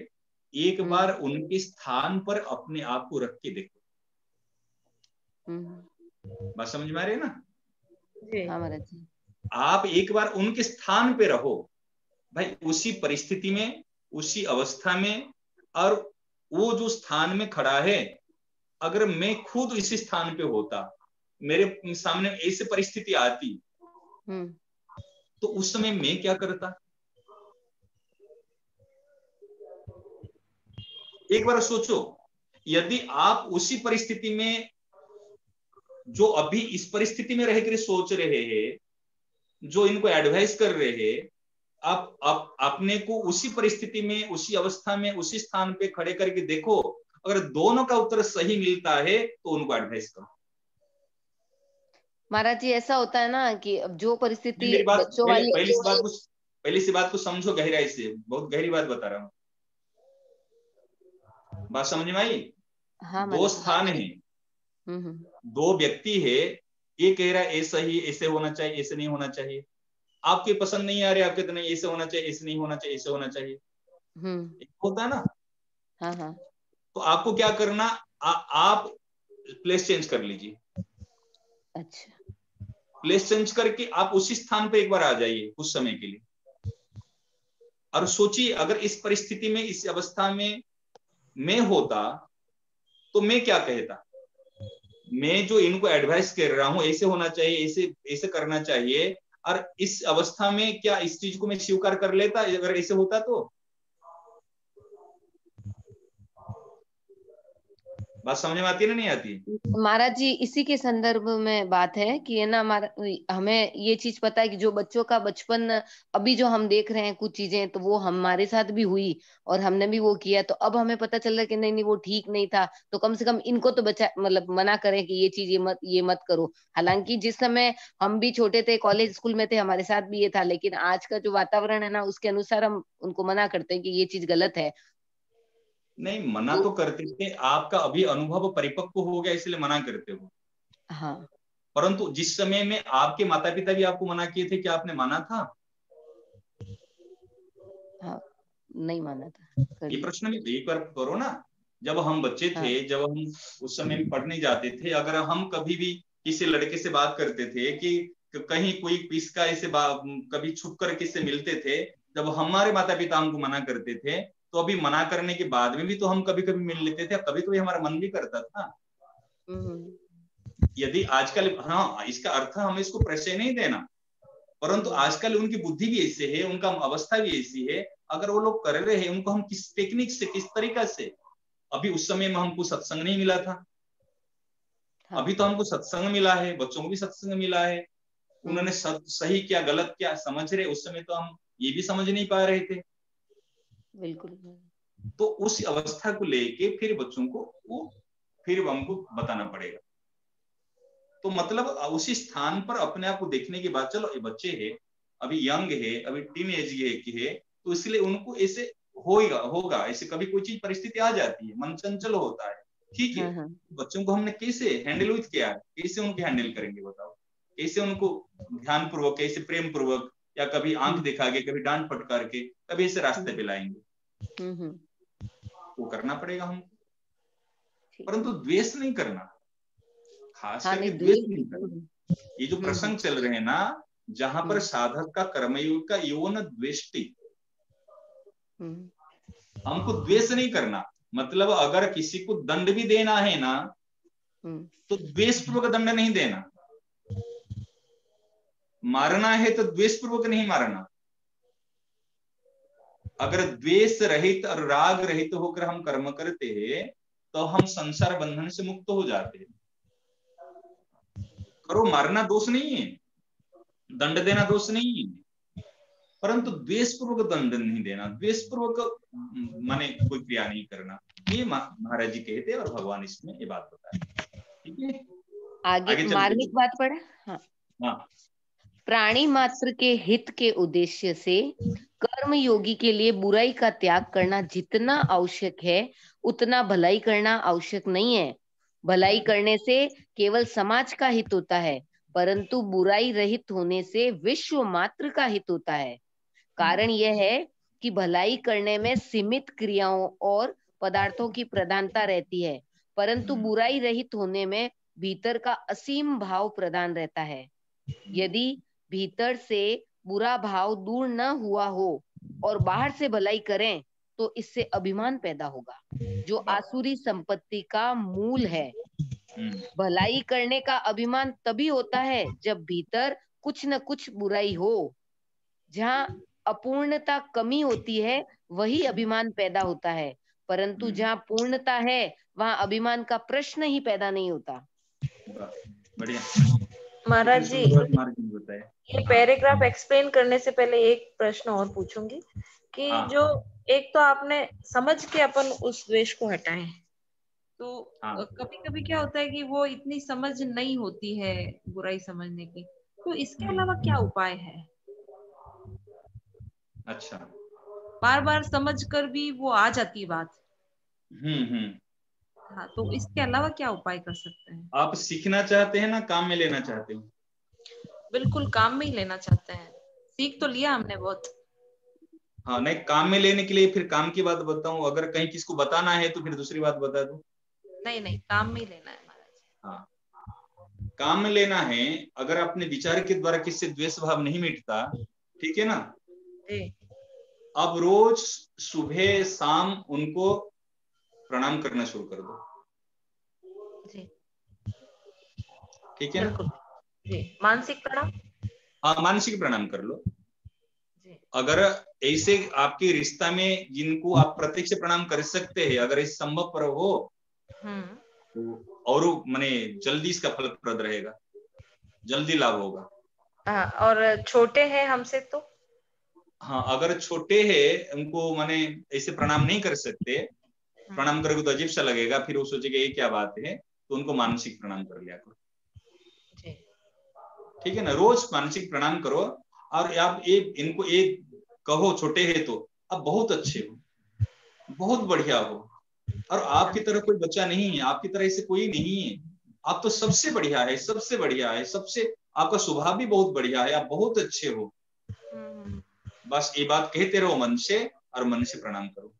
Speaker 3: एक बार उनके स्थान पर अपने आप को रख के देखो। बात समझ में आ रही है ना?
Speaker 1: हाँ महाराज जी।
Speaker 3: आप एक बार उनके स्थान पे रहो भाई, उसी परिस्थिति में, उसी अवस्था में, और वो जो स्थान में खड़ा है, अगर मैं खुद इसी स्थान पे होता, मेरे सामने ऐसी परिस्थिति आती, तो उस समय मैं क्या करता? एक बार सोचो, यदि आप उसी परिस्थिति में, जो अभी इस परिस्थिति में रहकर सोच रहे हैं, जो इनको एडवाइस कर रहे हैं, आप अपने को उसी परिस्थिति में, उसी अवस्था में, उसी स्थान पे खड़े करके देखो, अगर दोनों का उत्तर सही मिलता है तो उनको एडवाइस करो।
Speaker 1: महाराज जी ऐसा होता है ना कि अब जो परिस्थिति
Speaker 3: मेरी बात
Speaker 1: बच्चों वाली,
Speaker 3: पहली सी बात को समझो गहराई से, बहुत गहरी बात बता रहा हूँ। बात समझ में आई?
Speaker 1: हाँ,
Speaker 3: दो स्थान है, दो व्यक्ति है, ये कह रहा है ऐसा ही, ऐसे होना चाहिए, ऐसे नहीं होना चाहिए, आपके पसंद नहीं आ रहे, आप कहते नहीं ऐसे होना चाहिए, ऐसे नहीं होना चाहिए, ऐसे होना चाहिए, होता है ना।
Speaker 1: हाँ।
Speaker 3: तो आपको क्या करना, आप प्लेस चेंज कर लीजिए।
Speaker 1: अच्छा।
Speaker 3: प्लेस चेंज करके आप उसी स्थान पे एक बार आ जाइए कुछ समय के लिए, और सोचिए अगर इस परिस्थिति में, इस अवस्था में मैं होता तो मैं क्या कहता। मैं जो इनको एडवाइस कर रहा हूं, ऐसे होना चाहिए, ऐसे ऐसे करना चाहिए, और इस अवस्था में क्या इस चीज को मैं स्वीकार कर लेता अगर ऐसे होता तो? बात समझ में आती है ना, नहीं आती?
Speaker 1: महाराज जी इसी के संदर्भ में बात है कि है ना, हमें ये चीज पता है कि जो बच्चों का बचपन अभी जो हम देख रहे हैं कुछ चीजें, तो वो हमारे साथ भी हुई और हमने भी वो किया, तो अब हमें पता चल रहा है कि नहीं वो ठीक नहीं था, तो कम से कम इनको तो बचा, मतलब मना करें कि ये चीज ये मत करो। हालांकि जिस समय हम भी छोटे थे, कॉलेज स्कूल में थे, हमारे साथ भी ये था, लेकिन आज का जो वातावरण है ना, उसके अनुसार हम उनको मना करते हैं कि ये चीज गलत है।
Speaker 3: नहीं, मना तो करते थे, आपका अभी अनुभव परिपक्व हो गया इसलिए मना करते हो।
Speaker 1: हाँ।
Speaker 3: परंतु जिस समय में आपके माता पिता भी आपको मना किए थे, क्या आपने माना था?
Speaker 1: हाँ, नहीं माना था।
Speaker 3: ये प्रश्न भी एक बार करो ना। जब हम बच्चे थे, जब हम उस समय में पढ़ने जाते थे, अगर हम कभी भी किसी लड़के से बात करते थे कि कहीं कोई किसका ऐसे कभी छुप कर किससे मिलते थे, जब हमारे माता पिता हमको मना करते थे, तो अभी मना करने के बाद में भी तो हम कभी कभी मिल लेते थे, कभी कभी हमारा मन भी करता था। यदि आजकल, हाँ इसका अर्थ हमें इसको प्रश्रय नहीं देना, परंतु आजकल उनकी बुद्धि भी ऐसे है, उनका अवस्था भी ऐसी है, अगर वो लोग कर रहे हैं, उनको हम किस टेक्निक से, किस तरीका से, अभी उस समय में हमको सत्संग नहीं मिला था। अभी तो हमको सत्संग मिला है, बच्चों को भी सत्संग मिला है, उन्होंने सही क्या गलत क्या समझ रहे, उस समय तो हम ये भी समझ नहीं पा रहे थे।
Speaker 1: बिल्कुल।
Speaker 3: तो उस अवस्था को लेके फिर बच्चों को वो फिर हमको बताना पड़ेगा। तो मतलब उसी स्थान पर अपने आप को देखने के बाद, चलो ये बच्चे है, अभी यंग है, अभी टीन एज है, तो इसलिए उनको ऐसे होगा ऐसे कभी कोई चीज परिस्थिति आ जाती है, मन चंचल होता है, ठीक है, बच्चों को हमने कैसे हैंडल विथ किया, कैसे उनको हैंडल करेंगे बताओ, कैसे उनको ध्यान पूर्वक, कैसे प्रेम पूर्वक, या कभी आंख दिखा के, कभी डांट फटकार के, कभी ऐसे रास्ते पे लाएंगे, वो करना पड़ेगा हमको, परंतु द्वेष नहीं करना, खास करके द्वेष नहीं करना। ये जो प्रसंग चल रहे हैं ना, जहां पर साधक का कर्मयोग का यौन द्वेष्टि, हमको द्वेष नहीं करना, मतलब अगर किसी को दंड भी देना है ना, तो द्वेष पूर्वक दंड नहीं देना, मारना है तो द्वेष पूर्वक नहीं मारना। अगर द्वेष रहित और राग रहित होकर हम कर्म करते हैं तो हम संसार बंधन से मुक्त हो जाते हैं। करो, मारना दोष नहीं है, दंड देना दोष नहीं है, परंतु द्वेष पूर्वक दंड नहीं देना, द्वेष पूर्वक माने कोई क्रिया नहीं करना, ये महाराज जी कहते हैं और भगवान इसमें ये बात बताए। ठीक है,
Speaker 1: आगे मार्मिक बात पढ़े। हाँ, प्राणी मात्र के हित के उद्देश्य से कर्म योगी के लिए बुराई का त्याग करना जितना आवश्यक है उतना भलाई करना आवश्यक नहीं है। भलाई करने से केवल समाज का हित होता है, परंतु बुराई रहित होने से विश्व मात्र का हित होता है। कारण यह है कि भलाई करने में सीमित क्रियाओं और पदार्थों की प्रधानता रहती है, परंतु बुराई रहित होने में भीतर का असीम भाव प्रधान रहता है। यदि भीतर से बुरा भाव दूर न हुआ हो और बाहर से भलाई करें तो इससे अभिमान पैदा होगा, जो आसुरी संपत्ति का मूल है। भलाई करने का अभिमान तभी होता है जब भीतर कुछ न कुछ बुराई हो। जहाँ अपूर्णता कमी होती है वही अभिमान पैदा होता है, परंतु जहाँ पूर्णता है वहाँ अभिमान का प्रश्न ही पैदा नहीं होता।
Speaker 3: बढ़िया
Speaker 5: महाराज जी, ये पैराग्राफ एक्सप्लेन करने से पहले एक प्रश्न और पूछूंगी कि जो एक तो आपने समझ के अपन उस द्वेष को हटाए, तो कभी कभी क्या होता है कि वो इतनी समझ नहीं होती है बुराई समझने की, तो इसके अलावा क्या उपाय है?
Speaker 3: अच्छा,
Speaker 5: बार बार समझ कर भी वो आ जाती है बात। हाँ, तो इसके अलावा क्या उपाय कर सकते हैं?
Speaker 3: आप सीखना चाहते हैं ना काम में लेना चाहते हो?
Speaker 5: बिल्कुल काम में ही लेना चाहते हैं, सीख तो लिया हमने बहुत।
Speaker 3: हाँ, नहीं, काम में लेने के लिए फिर काम की बात बताऊं, अगर कहीं किसको बताना है तो फिर दूसरी बात बता दूं।
Speaker 5: नहीं, काम में ही लेना है महाराज।
Speaker 3: हाँ, काम में लेना है। अगर अपने विचार के द्वारा किससे द्वेष भाव नहीं मिटता, ठीक है ना, अब रोज सुबह शाम उनको प्रणाम करना शुरू कर दो। ठीक है ना?
Speaker 5: मानसिक प्रणाम,
Speaker 3: हाँ, मानसिक प्रणाम कर लो। अगर ऐसे आपके रिश्ता में जिनको आप प्रत्यक्ष प्रणाम कर सकते हैं, अगर इस संभव पर हो तो और माने जल्दी इसका फलप्रद रहेगा, जल्दी लाभ होगा।
Speaker 5: और छोटे हैं हमसे तो?
Speaker 3: हाँ, अगर छोटे हैं उनको माने ऐसे प्रणाम नहीं कर सकते, प्रणाम करोगे तो अजीब सा लगेगा, फिर वो सोचेगा ये क्या बात है, तो उनको मानसिक प्रणाम कर लिया करो। ठीक है ना, रोज मानसिक प्रणाम करो। और आप इनको एक कहो, छोटे हैं तो आप बहुत अच्छे हो, बहुत बढ़िया हो, और आपकी तरह कोई बच्चा नहीं है, आपकी तरह ऐसे कोई नहीं है, आप तो सबसे बढ़िया है, सबसे बढ़िया है, सबसे आपका स्वभाव भी बहुत बढ़िया है, आप बहुत अच्छे हो। बस ये बात कहते रहो मन से, और मन से प्रणाम करो,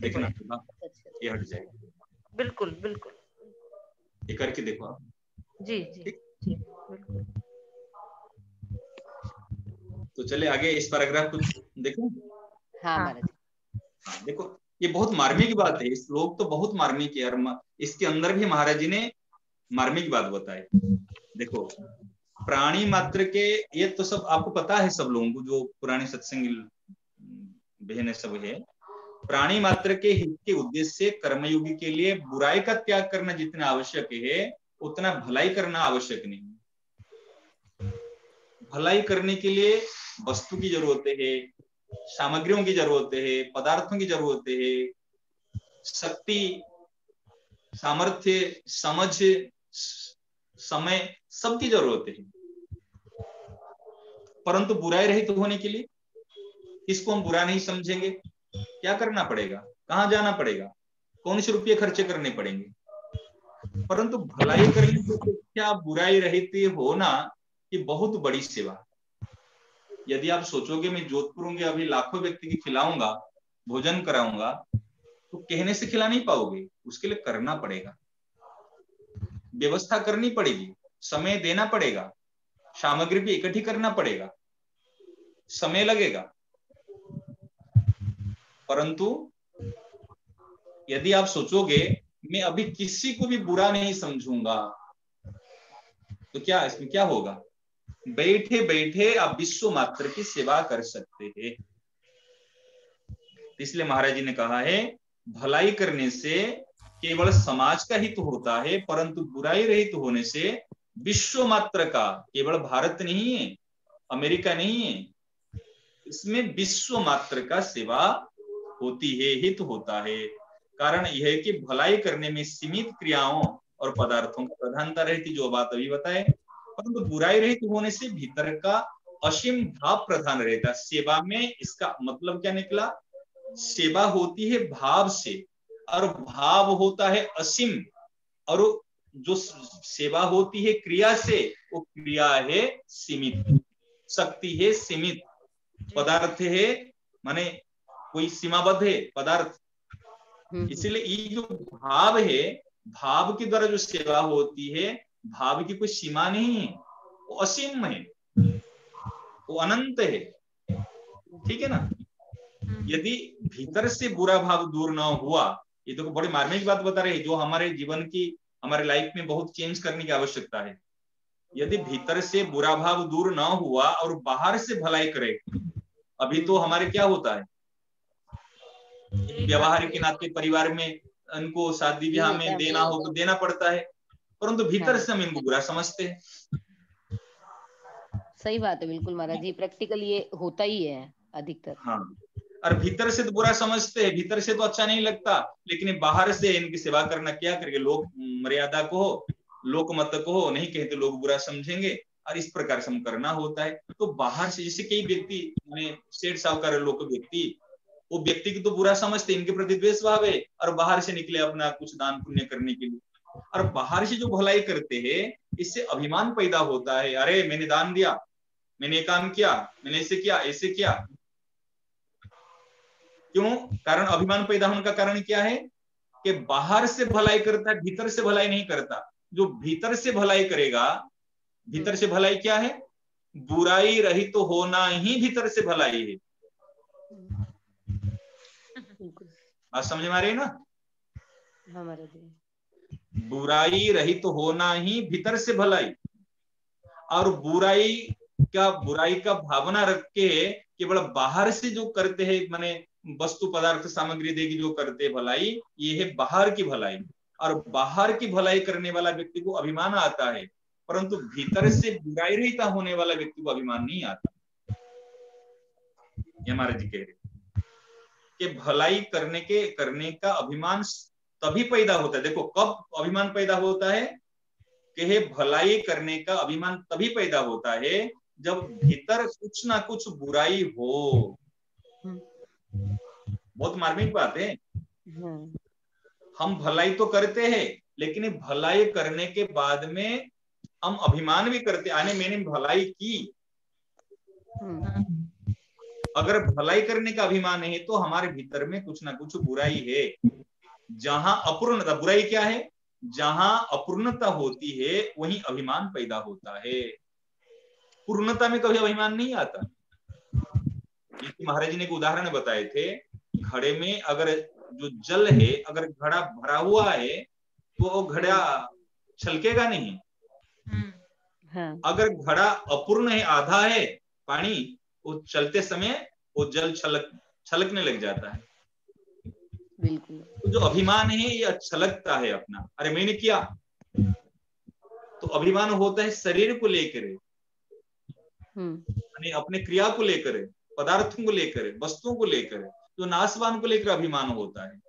Speaker 3: देखना ये हट जाएगा।
Speaker 5: बिल्कुल बिल्कुल,
Speaker 3: ये करके देखो आप।
Speaker 5: जी बिल्कुल।
Speaker 3: तो चले आगे, इस पैराग्राफ को देखो।
Speaker 1: हाँ,
Speaker 3: देखो, ये बहुत मार्मिक बात है, इस श्लोक तो बहुत मार्मिक है, और इसके अंदर भी महाराज जी ने मार्मिक बात बताई। देखो, प्राणी मात्र के, ये तो सब आपको पता है, सब लोगों को जो पुराने सत्संग बहन सब है, प्राणी मात्र के हित के उद्देश्य से कर्मयोगी के लिए बुराई का त्याग करना जितना आवश्यक है उतना भलाई करना आवश्यक नहीं। भलाई करने के लिए वस्तु की जरूरत है, सामग्रियों की जरूरत है, पदार्थों की जरूरत है, शक्ति, सामर्थ्य, समझ, समय, सबकी जरूरत है। परंतु बुराई रहित होने के लिए इसको हम बुरा नहीं समझेंगे, क्या करना पड़ेगा, कहाँ जाना पड़ेगा? कौन से रुपये खर्चे करने पड़ेंगे। परंतु भलाई करने की अपेक्षा बुराई रहित होना ये बहुत बड़ी सेवा। यदि आप सोचोगे मैं जोधपुर में अभी लाखों व्यक्ति की खिलाऊंगा, भोजन कराऊंगा, तो कहने से खिला नहीं पाओगे, उसके लिए करना पड़ेगा, व्यवस्था करनी पड़ेगी, समय देना पड़ेगा, सामग्री भी इकट्ठी करना पड़ेगा, समय लगेगा। परंतु यदि आप सोचोगे मैं अभी किसी को भी बुरा नहीं समझूंगा, तो क्या इसमें क्या होगा? बैठे बैठे आप विश्व मात्र की सेवा कर सकते हैं। इसलिए महाराज जी ने कहा है भलाई करने से केवल समाज का हित होता है, परंतु बुराई रहित होने से विश्व मात्र का, केवल भारत नहीं है, अमेरिका नहीं है, इसमें विश्व मात्र का सेवा होती है, हित होता है। कारण यह है कि भलाई करने में सीमित क्रियाओं और पदार्थों का प्रधानता रहती, जो बात अभी बताए, परंतु बुराई रहित होने से भीतर का असीम भाव प्रधान रहता। सेवा में इसका मतलब क्या निकला? सेवा होती है भाव से, और भाव होता है असीम, और जो सेवा होती है क्रिया से, वो क्रिया है सीमित, शक्ति है सीमित, पदार्थ है माने कोई सीमाबद्ध है पदार्थ। इसलिए ये जो भाव है, भाव के द्वारा जो सेवा होती है, भाव की कोई सीमा नहीं है, वो असीम है, वो अनंत है। ठीक है ना? यदि भीतर से बुरा भाव दूर ना हुआ, ये तो बड़ी मार्मिक बात बता रहे हैं, जो हमारे जीवन की, हमारे लाइफ में बहुत चेंज करने की आवश्यकता है। यदि भीतर से बुरा भाव दूर ना हुआ और बाहर से भलाई करे, अभी तो हमारे क्या होता है, व्यवहार के नाते परिवार में उनको शादी ब्याह में देना हो तो देना पड़ता है, परंतु भीतर से हम इनको बुरा समझते हैं।
Speaker 1: सही बात है, बिल्कुल महाराज जी, प्रैक्टिकल ये होता ही है अधिकतर।
Speaker 3: हाँ, और भीतर से तो बुरा समझते हैं, भीतर से तो अच्छा नहीं लगता, लेकिन बाहर से इनकी सेवा करना क्या करके, लोग मर्यादा को हो, लोक मत को हो, नहीं कहते लोग बुरा समझेंगे, और इस प्रकार से हम करना होता है। तो बाहर से जैसे कई व्यक्ति, मैंने सेठ साहूकार लोग व्यक्ति, वो व्यक्ति की तो बुरा समझते, इनके प्रति द्वेष भाव है, और बाहर से निकले अपना कुछ दान पुण्य करने के लिए, और बाहर से जो भलाई करते हैं, इससे अभिमान पैदा होता है, अरे मैंने दान दिया, मैंने काम किया, मैंने ऐसे किया, ऐसे किया। क्यों? कारण अभिमान पैदा होने का कारण क्या है कि बाहर से भलाई करता है, भीतर से भलाई नहीं करता। जो भीतर से भलाई करेगा, भीतर से भलाई क्या है? बुराई रहित तो होना ही भीतर से भलाई है। बात समझ में आ रही है ना?
Speaker 1: हमारे
Speaker 3: बुराई रहित तो होना ही भीतर से भलाई, और बुराई का भावना रख के केवल बाहर से जो करते हैं, माने वस्तु पदार्थ सामग्री देगी जो करते भलाई, ये है बाहर की भलाई। और बाहर की भलाई करने वाला व्यक्ति को अभिमान आता है, परंतु भीतर से बुराई रहित होने वाला व्यक्ति को अभिमान नहीं आता। ये हमारे जी कह रहे कि भलाई करने का अभिमान तभी पैदा होता है। देखो कब अभिमान पैदा होता है कि भलाई करने का अभिमान तभी पैदा होता है जब भीतर कुछ ना कुछ बुराई हो। बहुत मार्मिक बात है। हम भलाई तो करते हैं, लेकिन भलाई करने के बाद में हम अभिमान भी करते, आने मैंने भलाई की। अगर भलाई करने का अभिमान है तो हमारे भीतर में कुछ ना कुछ बुराई है। जहां अपूर्णता, बुराई क्या है? जहां अपूर्णता होती है वहीं अभिमान पैदा होता है। पूर्णता में कभी अभिमान नहीं आता। महाराज जी ने एक उदाहरण बताए थे, घड़े में अगर जो जल है, अगर घड़ा भरा हुआ है तो वो घड़ा छलकेगा नहीं। अगर घड़ा अपूर्ण है, आधा है पानी, वो चलते समय वो जल छलकने लग जाता है।
Speaker 1: बिल्कुल।
Speaker 3: तो जो अभिमान है ये छलकता है अपना, अरे मैंने किया। तो अभिमान होता है शरीर को लेकर, अपने क्रिया को लेकर, पदार्थों को लेकर, वस्तुओं को लेकर, जो नाशवान को लेकर अभिमान होता है।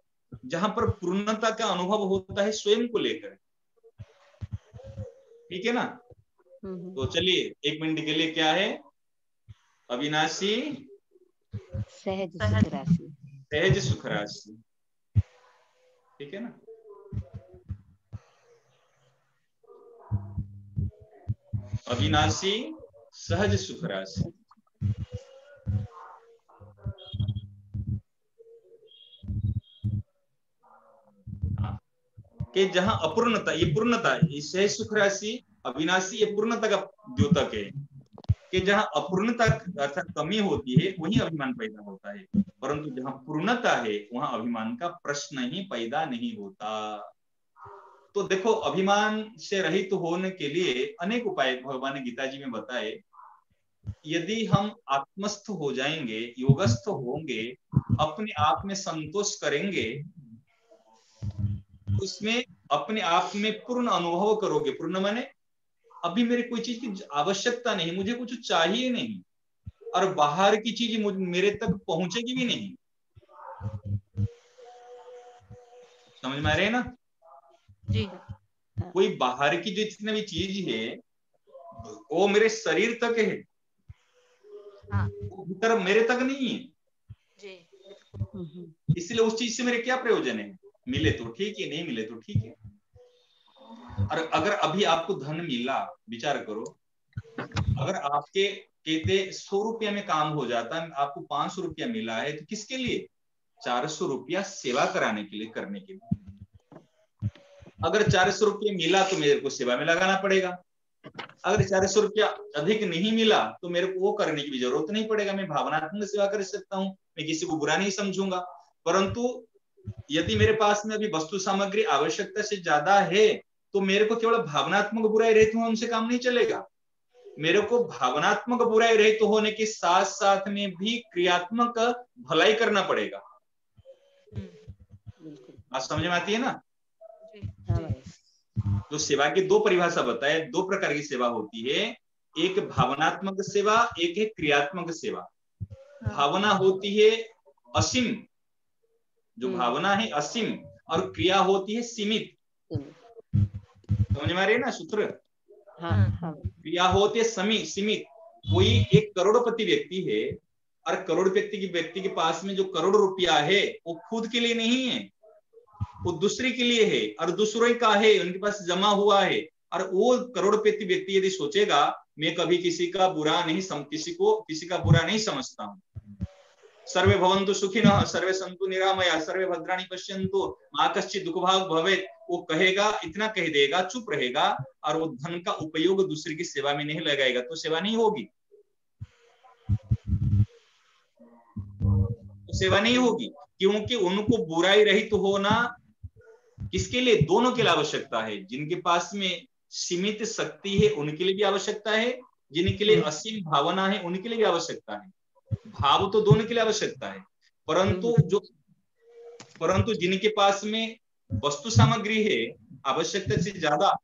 Speaker 3: जहां पर पूर्णता का अनुभव होता है स्वयं को लेकर। ठीक है ना? तो चलिए 1 मिनट के लिए क्या है? अविनाशी
Speaker 1: सहज सुख राशि।
Speaker 3: सहज सुख राशि। ठीक है ना। अविनाशी सहज सुख राशि, कि जहां अपूर्णता, ये पूर्णता, ये सहज सुख राशि अविनाशी, ये पूर्णता का द्योतक है कि जहां अपूर्णता अर्थात कमी होती है वही अभिमान पैदा होता है, परंतु जहां पूर्णता है वहां अभिमान का प्रश्न ही पैदा नहीं होता। तो देखो, अभिमान से रहित होने के लिए अनेक उपाय भगवान ने गीता जी में बताए। यदि हम आत्मस्थ हो जाएंगे, योगस्थ होंगे, अपने आप में संतोष करेंगे, उसमें अपने आप में पूर्ण अनुभव करोगे। पूर्ण माने अभी मेरे कोई चीज की आवश्यकता नहीं, मुझे कुछ चाहिए नहीं, और बाहर की चीज मेरे तक पहुंचेगी भी नहीं। समझ में आ रहे हैं ना
Speaker 5: जी।
Speaker 3: कोई बाहर की जो जितनी भी चीज है वो मेरे शरीर तक है, वो भीतर मेरे तक नहीं है
Speaker 5: जी।
Speaker 3: इसलिए उस चीज से मेरे क्या प्रयोजन है। मिले तो ठीक है, नहीं मिले तो ठीक है। और अगर अभी आपको धन मिला, विचार करो, अगर आपके कहते 100 रुपया में काम हो जाता है, आपको 500 रुपया मिला है, तो किसके लिए? 400 रुपया सेवा कराने के लिए, करने के लिए। अगर 400 रुपया मिला तो मेरे को सेवा में लगाना पड़ेगा। अगर 400 रुपया अधिक नहीं मिला तो मेरे को वो करने की भी जरूरत नहीं पड़ेगा, मैं भावनात्मक सेवा कर सकता हूँ, मैं किसी को बुरा नहीं समझूंगा। परंतु यदि मेरे पास में अभी वस्तु सामग्री आवश्यकता से ज्यादा है तो मेरे को केवल भावनात्मक बुराई रहित होने से काम नहीं चलेगा। मेरे को भावनात्मक बुराई रहित होने के साथ साथ में भी क्रियात्मक भलाई करना पड़ेगा। बात समझ में आती है ना। तो सेवा की दो परिभाषा बताए, दो प्रकार की सेवा होती है, एक भावनात्मक सेवा, एक है क्रियात्मक सेवा। भावना होती है असीम, जो भावना है असीम, और क्रिया होती है सीमित। समझ में आ रही है ना सूत्र। क्रिया होती है सीमित। कोई एक करोड़पति व्यक्ति है और करोड़ व्यक्ति के पास में जो करोड़ रुपया है वो खुद के लिए नहीं है, वो दूसरे के लिए है, और दूसरों का है, उनके पास जमा हुआ है। और वो करोड़पति व्यक्ति यदि सोचेगा मैं कभी किसी का बुरा नहीं किसी का बुरा नहीं समझता हूँ, सर्वे भवन्तु सुखिनः, सर्वे सन्तु निरामया, सर्वे भद्राणि पश्यन्तु मा कश्चित् दुःखभाग् भवेत्, वो कहेगा, इतना कह देगा, चुप रहेगा, और वो धन का उपयोग दूसरे की सेवा में नहीं लगाएगा, तो सेवा नहीं होगी, तो सेवा नहीं होगी। क्योंकि उनको बुराई रहित होना किसके लिए? दोनों के लिए आवश्यकता है। जिनके पास में सीमित शक्ति है उनके लिए भी आवश्यकता है, जिनके लिए असीम भावना है उनके लिए भी आवश्यकता है। भाव तो दोनों के लिए आवश्यकता है, परंतु जिनके पास में वस्तु सामग्री है आवश्यकता से ज्यादा,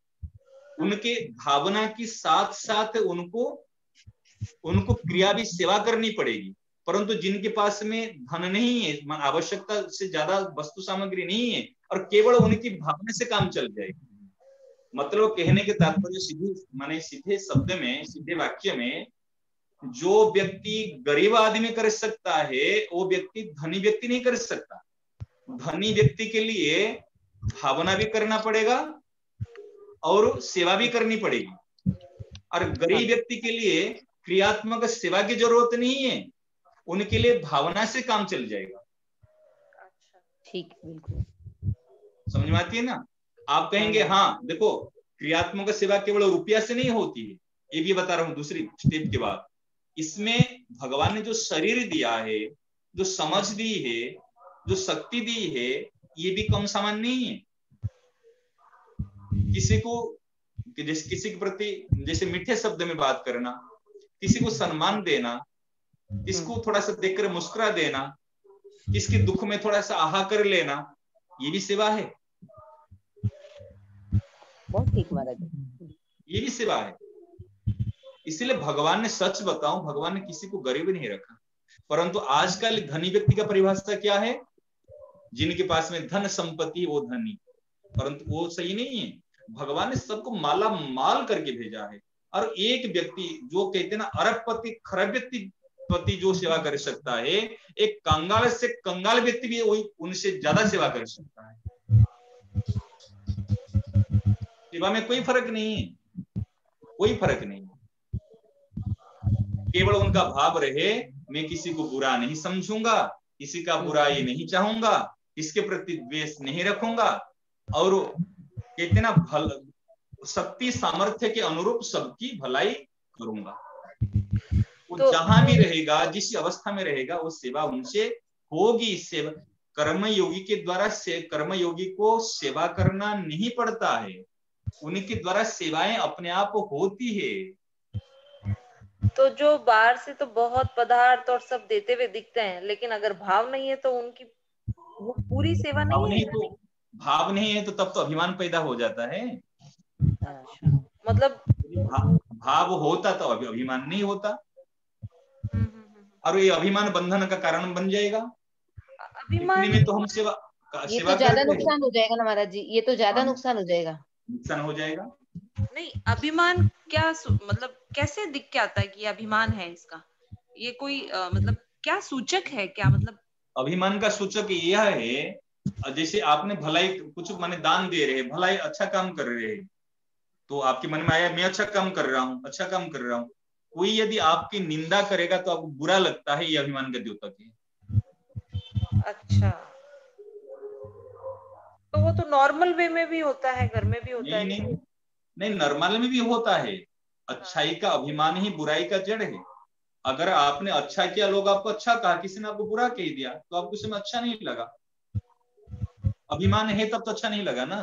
Speaker 3: उनके भावना के साथ साथ उनको क्रिया भी सेवा करनी पड़ेगी। परंतु जिनके पास में धन नहीं है, आवश्यकता से ज्यादा वस्तु सामग्री नहीं है, और केवल उनकी भावना से काम चल जाएगा। मतलब कहने के तात्पर्य सीधे शब्द में, सीधे वाक्य में, जो व्यक्ति गरीब आदमी कर सकता है वो व्यक्ति धनी व्यक्ति नहीं कर सकता। धनी व्यक्ति के लिए भावना भी करना पड़ेगा और सेवा भी करनी पड़ेगी, और गरीब व्यक्ति के लिए क्रियात्मक सेवा की जरूरत नहीं है, उनके लिए भावना से काम चल जाएगा।
Speaker 1: ठीक, बिल्कुल
Speaker 3: समझ में आती है ना। आप कहेंगे हाँ देखो, क्रियात्मक सेवा केवल रुपया से नहीं होती है, ये भी बता रहा हूं दूसरी स्टेप के बाद। इसमें भगवान ने जो शरीर दिया है, जो समझ दी है, जो शक्ति दी है, ये भी कम सामान नहीं है। किसी के प्रति जैसे मीठे शब्द में बात करना, किसी को सम्मान देना, किसको थोड़ा सा देखकर मुस्कुरा देना, किसके दुख में थोड़ा सा आहा कर लेना, ये भी सेवा है।
Speaker 1: बहुत ठीक महाराज,
Speaker 3: ये भी सेवा है। इसलिए भगवान ने, सच बताऊं, भगवान ने किसी को गरीब नहीं रखा। परंतु आजकल धनी व्यक्ति का परिभाषा क्या है? जिनके पास में धन संपत्ति वो धनी, परंतु वो सही नहीं है। भगवान ने सबको माला माल करके भेजा है, और एक व्यक्ति जो कहते हैं ना अरबपति खरब व्यक्ति जो सेवा कर सकता है, एक कंगाल से कंगाल व्यक्ति भी वही उनसे ज्यादा सेवा कर सकता है। सेवा में कोई फर्क नहीं है, कोई फर्क नहीं। केवल उनका भाव रहे, मैं किसी को बुरा नहीं समझूंगा, किसी का बुराई नहीं चाहूंगा, किसके प्रति द्वेष नहीं रखूंगा, और कहते ना शक्ति सामर्थ्य के अनुरूप सबकी भलाई करूंगा। वो तो जहां भी रहेगा, जिस अवस्था में रहेगा, वो सेवा उनसे होगी। सेवा कर्मयोगी के द्वारा कर्मयोगी को सेवा करना नहीं पड़ता है, उनके द्वारा सेवाएं अपने आप होती है।
Speaker 5: तो जो बाहर से तो बहुत पदार्थ और सब देते हुए दिखते हैं, लेकिन अगर भाव नहीं है तो उनकी वो पूरी सेवा नहीं है।
Speaker 3: तो भाव नहीं है तो तब तो अभिमान पैदा हो जाता है।
Speaker 5: मतलब
Speaker 3: भाव होता तो अभिमान नहीं होता, और ये अभिमान बंधन का कारण बन जाएगा।
Speaker 5: अभिमान
Speaker 3: में तो हम सेवा
Speaker 1: ये तो ज्यादा नुकसान हो जाएगा ना महाराज जी, ये तो ज्यादा नुकसान हो जाएगा।
Speaker 3: नुकसान हो जाएगा।
Speaker 5: नहीं, अभिमान क्या मतलब कैसे दिख के आता है कि अभिमान है इसका? ये कोई मतलब क्या सूचक है, क्या मतलब?
Speaker 3: अभिमान का सूचक यह है, जैसे आपने भलाई कुछ माने दान दे रहे, भलाई अच्छा काम कर रहे हैं, तो आपके मन में आया मैं अच्छा काम कर रहा हूँ, अच्छा काम कर रहा हूँ। कोई यदि आपकी निंदा करेगा तो आपको बुरा लगता है, ये अभिमान का द्योतक है।
Speaker 5: अच्छा, तो वो तो नॉर्मल वे में भी होता है, घर में भी होता है?
Speaker 3: नहीं, नॉर्मल में भी होता है। अच्छाई का अभिमान ही बुराई का जड़ है। अगर आपने अच्छा किया, लोग आपको अच्छा कहा, किसी ने आपको बुरा कह दिया, तो आपको उसमें अच्छा नहीं लगा। अभिमान है तब तो अच्छा नहीं लगा ना।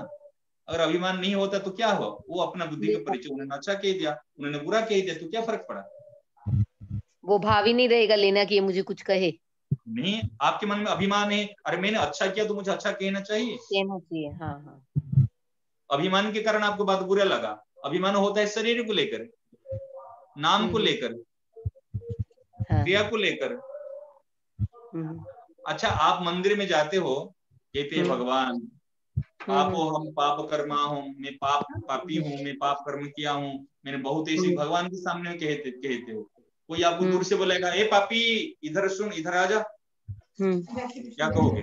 Speaker 3: अगर अभिमान नहीं होता तो क्या हुआ, वो अपना बुद्धि का परिचय, उन्होंने अच्छा कह दिया, उन्होंने बुरा कह दिया, तो क्या फर्क पड़ा?
Speaker 1: वो भाव ही नहीं रहेगा लेना कि ये मुझे कुछ कहे।
Speaker 3: नहीं, आपके मन में अभिमान है, अरे मैंने अच्छा किया तो मुझे अच्छा कहना चाहिए।
Speaker 1: हाँ हाँ।
Speaker 3: अभिमान के कारण आपको बात बुरा लगा। अभिमान होता है शरीर को लेकर, नाम को लेकर, क्रिया को लेकर। अच्छा, आप मंदिर में जाते हो, कहते हैं भगवान पापो हम पाप कर्मा हूँ, मैं पापी हूँ, मैं पाप कर्म किया हूँ, मैंने बहुत ऐसी भगवान के सामने कहते हो। कोई आपको दूर से बोलेगा ए पापी इधर सुन, इधर आ जा, क्या कहोगे?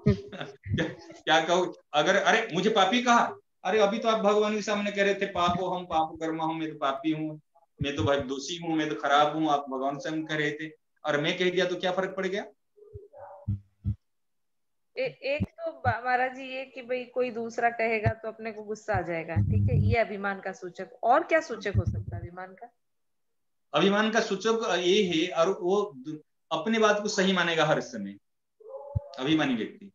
Speaker 3: क्या कहो? अगर अरे मुझे पापी कहा, अरे अभी तो आप भगवान के सामने कह रहे थे पापो हम पाप कर्मा हूँ, मैं तो पापी हूँ, मैं तो भाई दोषी हूँ, मैं तो खराब हूँ, आप भगवान से कह रहे थे, और मैं कह दिया तो क्या फर्क पड़ गया?
Speaker 5: एक तो महाराज जी ये कि भाई कोई दूसरा कहेगा तो अपने को गुस्सा आ जाएगा, ठीक है, ये अभिमान का सूचक। और क्या सूचक हो सकता है अभिमान का?
Speaker 3: अभिमान का सूचक ये है, और वो अपनी बात को सही मानेगा हर समय। अभिमानी व्यक्ति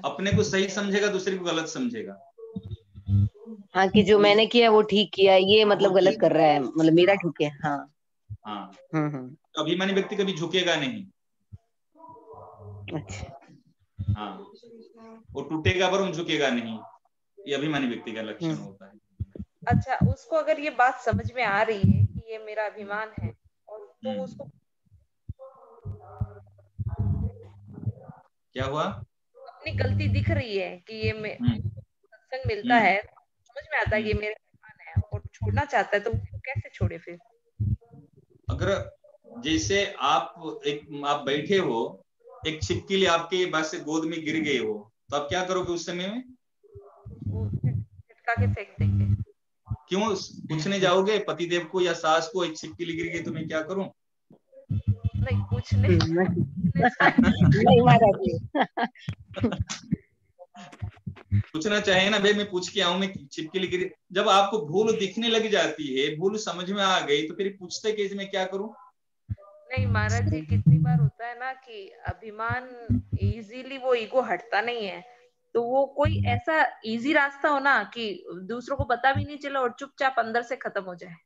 Speaker 3: अपने को सही समझेगा, दूसरे को गलत समझेगा।
Speaker 1: हाँ, कि जो मैंने किया वो ठीक किया, ये मतलब गलत कर रहा है, मतलब मेरा ठीक है। हाँ
Speaker 3: हाँ। अभिमानी व्यक्ति कभी झुकेगा नहीं।
Speaker 1: अच्छा।
Speaker 3: हाँ, वो टूटेगा पर वो झुकेगा नहीं, ये अभिमानी व्यक्ति का लक्षण होता है।
Speaker 5: अच्छा, उसको अगर ये बात समझ में आ रही है कि ये मेरा अभिमान है, और तो उसको
Speaker 3: क्या हुआ,
Speaker 5: अपनी गलती दिख रही है कि ये सत्संग मिलता है, समझ में आता है कि ये मेरा अभिमान है, और छोड़ना चाहता है, तो उसको कैसे छोड़े फिर? अगर
Speaker 3: जैसे आप बैठे हो, एक छिपकली आपके पास से गोद में गिर गई हो, तो आप क्या करोगे उस समय में?
Speaker 5: झटका के फेंक देंगे।
Speaker 3: क्यों पूछने जाओगे पतिदेव को या सास को, एक छिपकली गिर गई तो मैं क्या करूं?
Speaker 5: नहीं, पूछने
Speaker 3: पूछना चाहिए ना, भाई मैं पूछ के आऊं, मैं छिपकली गिरी। जब आपको भूल दिखने लग जाती है, भूल समझ में आ गई, तो फिर पूछते कि मैं क्या करूं?
Speaker 5: नहीं महाराज जी, कितनी बार होता है ना कि अभिमान इजीली वो ईगो हटता नहीं है, तो वो कोई ऐसा इजी रास्ता हो ना कि दूसरों को पता भी नहीं चला और चुपचाप अंदर से खत्म हो जाए।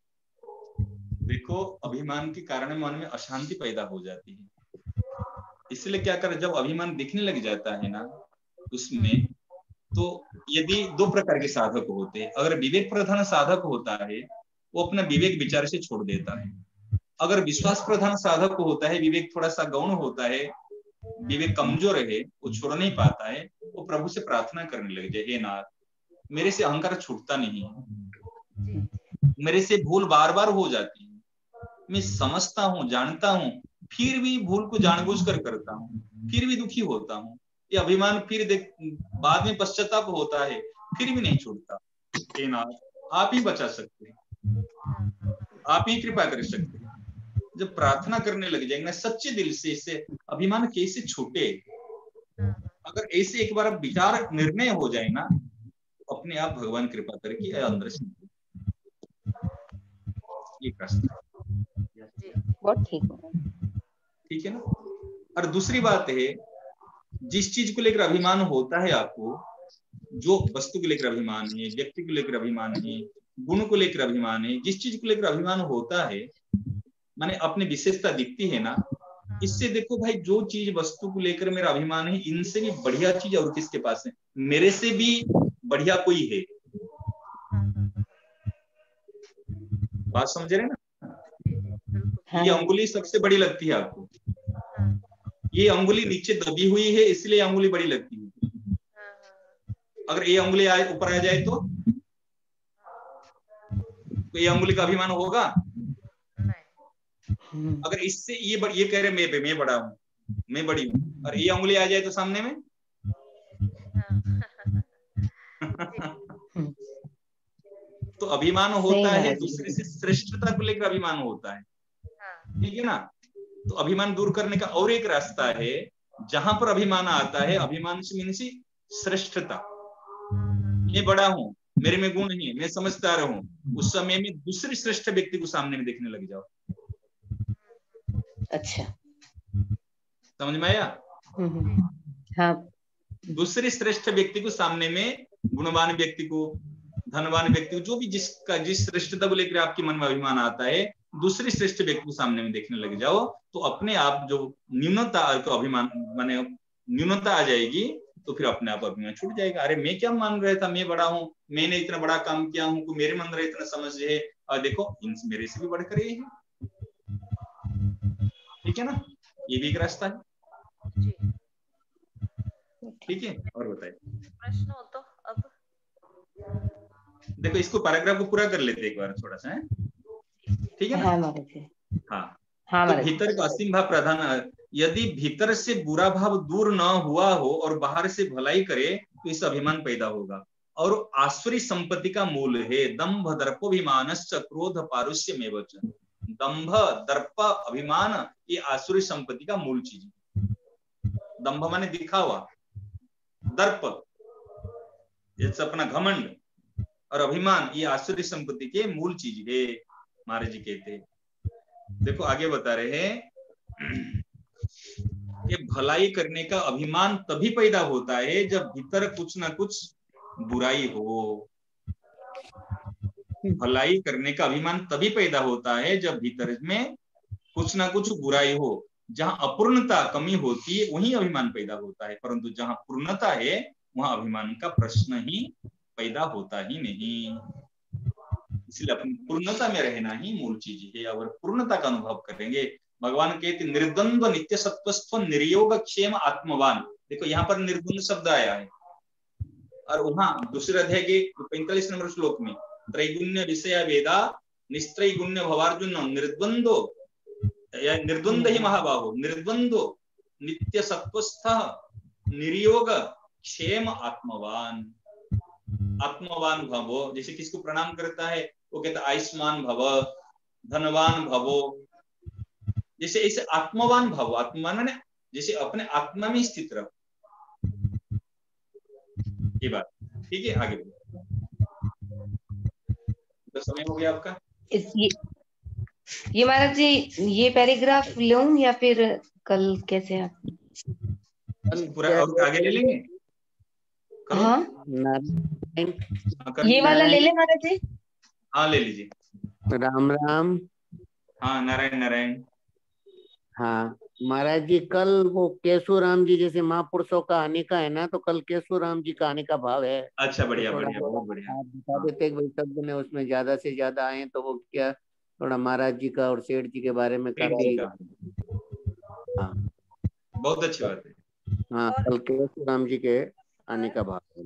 Speaker 3: देखो, अभिमान के कारण मन में अशांति पैदा हो जाती है। इसलिए क्या कर, जब अभिमान दिखने लग जाता है ना उसमें, तो यदि दो प्रकार के साधक होते हैं। अगर विवेक प्रधान साधक होता है, वो अपना विवेक विचार से छोड़ देता है। अगर विश्वास प्रधान साधक होता है, विवेक थोड़ा सा गौण होता है, विवेक कमजोर है, वो छोड़ नहीं पाता है, वो प्रभु से प्रार्थना करने लग जाए, हे नाथ मेरे से अहंकार छूटता नहीं है, मेरे से भूल बार बार हो जाती है, मैं समझता हूँ, जानता हूँ, फिर भी भूल को जानबूझकर करता हूँ, फिर भी दुखी होता हूँ, ये अभिमान फिर देख बाद में पश्चाताप होता है, फिर भी नहीं छूटता। हे नाथ आप ही बचा सकते हैं, आप ही कृपा कर सकते हैं। जब प्रार्थना करने लग जाएंगे ना सच्चे दिल से, इससे अभिमान कैसे छूटे। अगर ऐसे एक बार विचार निर्णय हो जाए ना, अपने आप भगवान कृपा करके अंदर से ये रास्ता
Speaker 1: बहुत
Speaker 3: ठीक है ना। और दूसरी बात है, जिस चीज को लेकर अभिमान होता है आपको, जो वस्तु को लेकर अभिमान है, व्यक्ति को लेकर अभिमान है, गुण को लेकर अभिमान है, जिस चीज को लेकर अभिमान होता है, माने अपनी विशेषता दिखती है ना, इससे देखो भाई जो चीज वस्तु को लेकर मेरा अभिमान है, इनसे भी बढ़िया चीज और किसके पास है, मेरे से भी बढ़िया कोई है। बात समझ रहे ना। ये अंगुली सबसे बड़ी लगती है आपको, ये अंगुली नीचे दबी हुई है इसलिए अंगुली बड़ी लगती है। अगर ये अंगुली ऊपर आ जाए तो ये अंगुली का अभिमान होगा। अगर इससे ये कह रहे मैं बड़ा हूं, मैं बड़ी हूं, और ये अंगुली आ जाए तो सामने में तो अभिमान होता है, दूसरे से श्रेष्ठता को लेकर अभिमान होता है, ठीक है ना। तो अभिमान दूर करने का और एक रास्ता है, जहां पर अभिमान आता है, अभिमान से मीन्स श्रेष्ठता, मैं बड़ा हूं, मेरे में गुण है, मैं समझदार हूं, उस समय में दूसरे श्रेष्ठ व्यक्ति को सामने में देखने लग जाओ।
Speaker 1: अच्छा,
Speaker 3: समझ में आया।
Speaker 1: हाँ,
Speaker 3: दूसरे श्रेष्ठ व्यक्ति को सामने में, गुणवान व्यक्ति को, धनवान व्यक्ति को, जो भी जिस श्रेष्ठता को लेकर आपके मन में अभिमान आता है, दूसरे श्रेष्ठ व्यक्ति को सामने में देखने लग जाओ, तो अपने आप जो न्यूनता का अभिमान माने न्यूनता आ जाएगी, तो फिर अपने आप अभिमान छूट जाएगा। अरे मैं क्या मान रहा था, मैं बड़ा हूं, मैंने इतना बड़ा काम किया हूं, मेरे मन में इतना समझ है, और देखो मेरे से भी बढ़कर ये है, ठीक है ना। ये भी एक रास्ता है, ठीक है। और बताइए
Speaker 5: प्रश्न हो तो अब
Speaker 3: देखो, इसको पैराग्राफ को पूरा कर लेते एक बार थोड़ा सा, है ठीक है ना। हाँ, तो भीतर का असीम भाव प्रधान, यदि भीतर से बुरा भाव दूर न हुआ हो और बाहर से भलाई करे तो इस अभिमान पैदा होगा, और आसुरी संपत्ति का मूल है दंभ दर्पोभिमानश्च क्रोध पारुष्यमेव च। दंभ दर्प अभिमान ये आसुरी संपत्ति का मूल चीज है। दंभ माने दिखावा, दर्प जैसे अपना घमंड, और अभिमान ये आसुरी संपत्ति के मूल चीज है, महाराज जी कहते हैं। देखो आगे बता रहे हैं, ये भलाई करने का अभिमान तभी पैदा होता है जब भीतर कुछ ना कुछ बुराई हो। भलाई करने का अभिमान तभी पैदा होता है जब भीतर में कुछ ना कुछ बुराई हो। जहां अपूर्णता कमी होती है वहीं अभिमान पैदा होता है, परंतु जहां पूर्णता है वहां अभिमान का प्रश्न ही पैदा होता ही नहीं। इसलिए अपनी पूर्णता में रहना ही मूल चीज है, और पूर्णता का अनुभव करेंगे। भगवान कहते निर्द्वंद्व नित्य सत्वस्थ निर्योग क्षेम आत्मवान। देखो यहाँ पर निर्द्वंद्व शब्द आया है, और वहां दूसरे अध्याय के 45 नंबर श्लोक में त्रैगुण्य विषय वेदा निस्त्रैगुण्य भवार्जुन निर्द्वंदो या निर्द्वंद ही महाबाहो निर्द्वंदो नित्य सत्वस्थ निर्योग क्षेम आत्मवान। आत्मवान भवो, जैसे किसको प्रणाम करता है वो कहता आयुष्मान भव, धनवान भवो, जैसे ऐसे आत्मवान भव। आत्मवान माने जैसे अपने आत्मा में स्थित रहो, ये बात ठीक है। आगे तो समय हो गया आपका।
Speaker 1: ये महाराज जी ये पैराग्राफ लूं या फिर कल कैसे आप
Speaker 3: पूरा और आगे ले लेंगे।
Speaker 1: हाँ ये वाला ले ले महाराज जी।
Speaker 3: हाँ ले लीजिए।
Speaker 2: राम राम।
Speaker 3: हाँ नारायण नारायण।
Speaker 2: हाँ महाराज जी, कल वो केशव राम जी जैसे महापुरुषों का आने का है ना, तो कल केशव राम जी का आने का भाव है।
Speaker 3: अच्छा बढ़िया
Speaker 2: तो
Speaker 3: बढ़िया, बहुत बढ़िया।
Speaker 2: आप बता देते भाई सब ने उसमें ज्यादा से ज्यादा आए तो वो क्या थोड़ा महाराज जी का और सेठ जी के बारे में काफी। हाँ
Speaker 3: बहुत अच्छी बात है।
Speaker 2: हाँ कल केशव राम जी के आने का भाव है,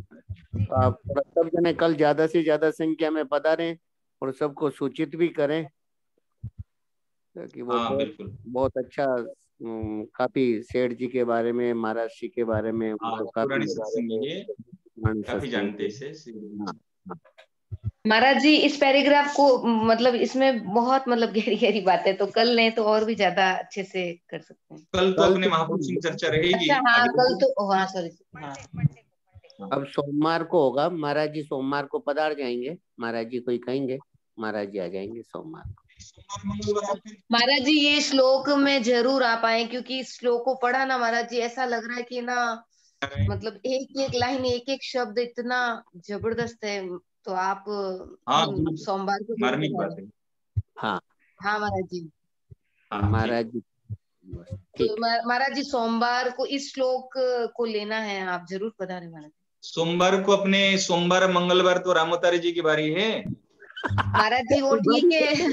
Speaker 2: तो आप सब जने कल ज्यादा से ज्यादा संख्या में पधारें और सबको सूचित भी करें कि वो बहुत अच्छा काफी सेठ जी के बारे में, महाराज जी के बारे में
Speaker 3: पुरानी सत्संग है, काफी जानते इसे।
Speaker 1: महाराज जी इस पैराग्राफ को मतलब इसमें बहुत मतलब गहरी गहरी बातें तो कल लें तो और भी ज्यादा अच्छे से कर सकते हैं।
Speaker 3: कल तो अपने महापुरुषों की चर्चा रहेगी।
Speaker 1: अच्छा हाँ कल तो हाँ सॉरी हाँ
Speaker 2: अब सोमवार को होगा। महाराज जी सोमवार को पधार जाएंगे। महाराज जी कोई कहेंगे, महाराज जी आ जाएंगे सोमवार को।
Speaker 1: महाराज जी ये श्लोक में जरूर आ पाए, क्योंकि इस श्लोक को पढ़ा ना महाराज जी ऐसा लग रहा है कि ना मतलब एक एक लाइन एक एक शब्द इतना जबरदस्त है। तो आप सोमवार को
Speaker 3: मार्मिक बात है।
Speaker 2: हाँ
Speaker 1: हाँ महाराज जी,
Speaker 2: महाराज जी
Speaker 1: तो महाराज जी सोमवार को इस श्लोक को लेना है, आप जरूर पधारें महाराज जी।
Speaker 3: सोमवार को अपने सोमवार मंगलवार तो रामोतारी जी की बारी है
Speaker 1: महाराज जी वो ठीक है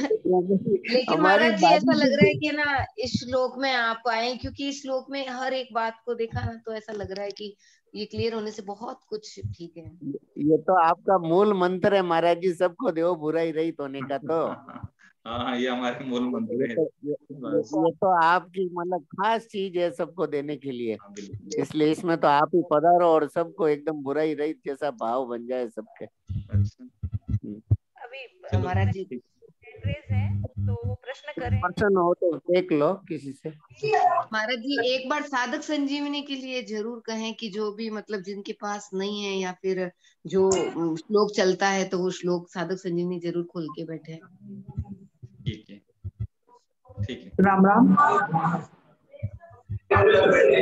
Speaker 1: लेकिन महाराज जी ऐसा लग रहा है कि ना इस श्लोक में आप आए, क्योंकि इस श्लोक में हर एक बात को देखा ना तो ऐसा लग रहा है कि ये क्लियर होने से बहुत कुछ ठीक है।
Speaker 2: ये तो आपका मूल मंत्र है महाराज जी, सबको देव बुराई रहित होने का। तो
Speaker 3: हाँ ये हमारे मूल मंत्र है।
Speaker 2: ये तो आपकी मतलब खास चीज है सबको देने के लिए, इसलिए इसमें तो आप ही पधारो और सबको एकदम बुराई रहित जैसा भाव बन जाए सबके।
Speaker 5: अभी महाराज जी है तो वो प्रश्न करें,
Speaker 2: प्रश्न हो तो देख लो किसी से।
Speaker 1: महाराज जी एक बार साधक संजीवनी के लिए जरूर कहें कि जो भी मतलब जिनके पास नहीं है या फिर जो श्लोक चलता है तो वो श्लोक साधक संजीवनी जरूर खोल के बैठे।
Speaker 3: ठीक है ठीक है।
Speaker 7: राम राम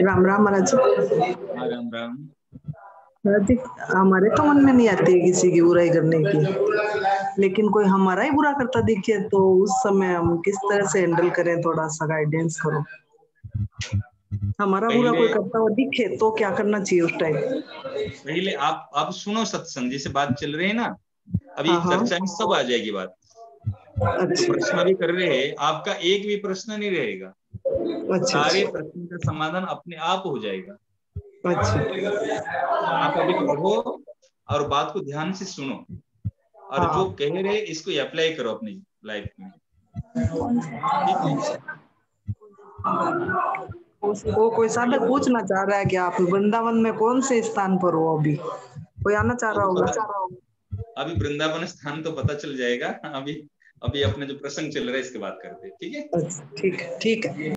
Speaker 7: राम राम महाराज जी।
Speaker 3: राम राम।
Speaker 7: हमारे तो मन में नहीं आती है किसी की बुराई करने की, लेकिन कोई हमारा ही बुरा करता दिखे तो उस समय हम किस तरह से हैंडल करें, थोड़ा सा गाइडेंस करो। हमारा बुरा कोई करता हुआ दिखे तो क्या करना चाहिए उस टाइम?
Speaker 3: पहले आप सुनो, सत्संग जैसे बात चल रही है ना अभी चर्चा में सब आ जाएगी बात।
Speaker 7: अच्छा।
Speaker 3: प्रश्न भी कर रहे हैं, आपका एक भी प्रश्न नहीं रहेगा।
Speaker 7: अच्छा।
Speaker 3: सारे प्रश्न का समाधान अपने आप हो जाएगा।
Speaker 7: अच्छा।
Speaker 3: आप अभी पढ़ो और बात को ध्यान से सुनो और जो कह रहे इसको अप्लाई करो अपनी लाइफ में।
Speaker 7: वो कोई साधक पूछना चाह रहा है कि आप वृंदावन में कौन से स्थान पर हो? अभी कोई आना चाह रहा होगा।
Speaker 3: अभी वृंदावन स्थान तो पता चल जाएगा। अभी अपने जो प्रसंग चल रहा है इसके बात करते हैं। ठीक है
Speaker 7: ठीक है ठीक है।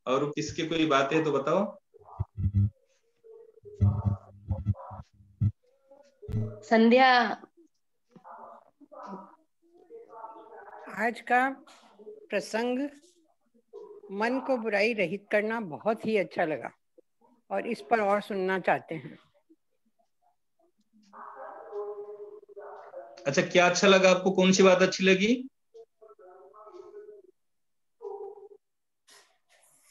Speaker 3: और किसके कोई बात है तो बताओ।
Speaker 1: संध्या
Speaker 8: आज का प्रसंग मन को बुराई रहित करना बहुत ही अच्छा लगा और इस पर और सुनना चाहते हैं।
Speaker 3: अच्छा क्या अच्छा लगा आपको? कौन सी बात अच्छी लगी?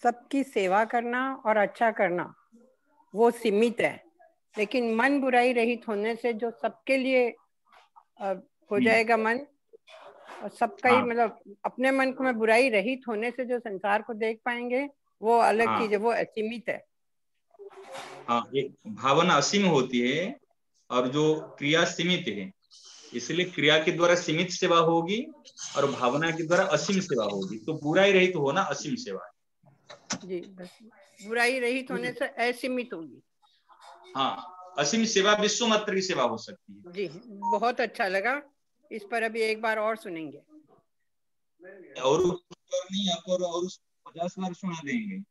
Speaker 8: सबकी सेवा करना और अच्छा करना वो सीमित है, लेकिन मन बुराई रहित होने से जो सबके लिए हो जाएगा मन, और सबका ही मतलब अपने मन को में बुराई रहित होने से जो संसार को देख पाएंगे वो अलग चीज है, वो असीमित है।
Speaker 3: हाँ, एक भावना असीम होती है और जो क्रिया सीमित है, इसलिए क्रिया के द्वारा सीमित सेवा होगी और भावना के द्वारा असीम सेवा होगी। तो बुराई रहित होना असीम सेवा है
Speaker 8: जी, बस बुराई रहित होने से असीमित होगी।
Speaker 3: हाँ, असीम सेवा विश्व मात्र की सेवा हो सकती है।
Speaker 8: जी बहुत अच्छा लगा, इस पर अभी एक बार और सुनेंगे।
Speaker 3: और नहीं आपको और 50 बार सुना देंगे।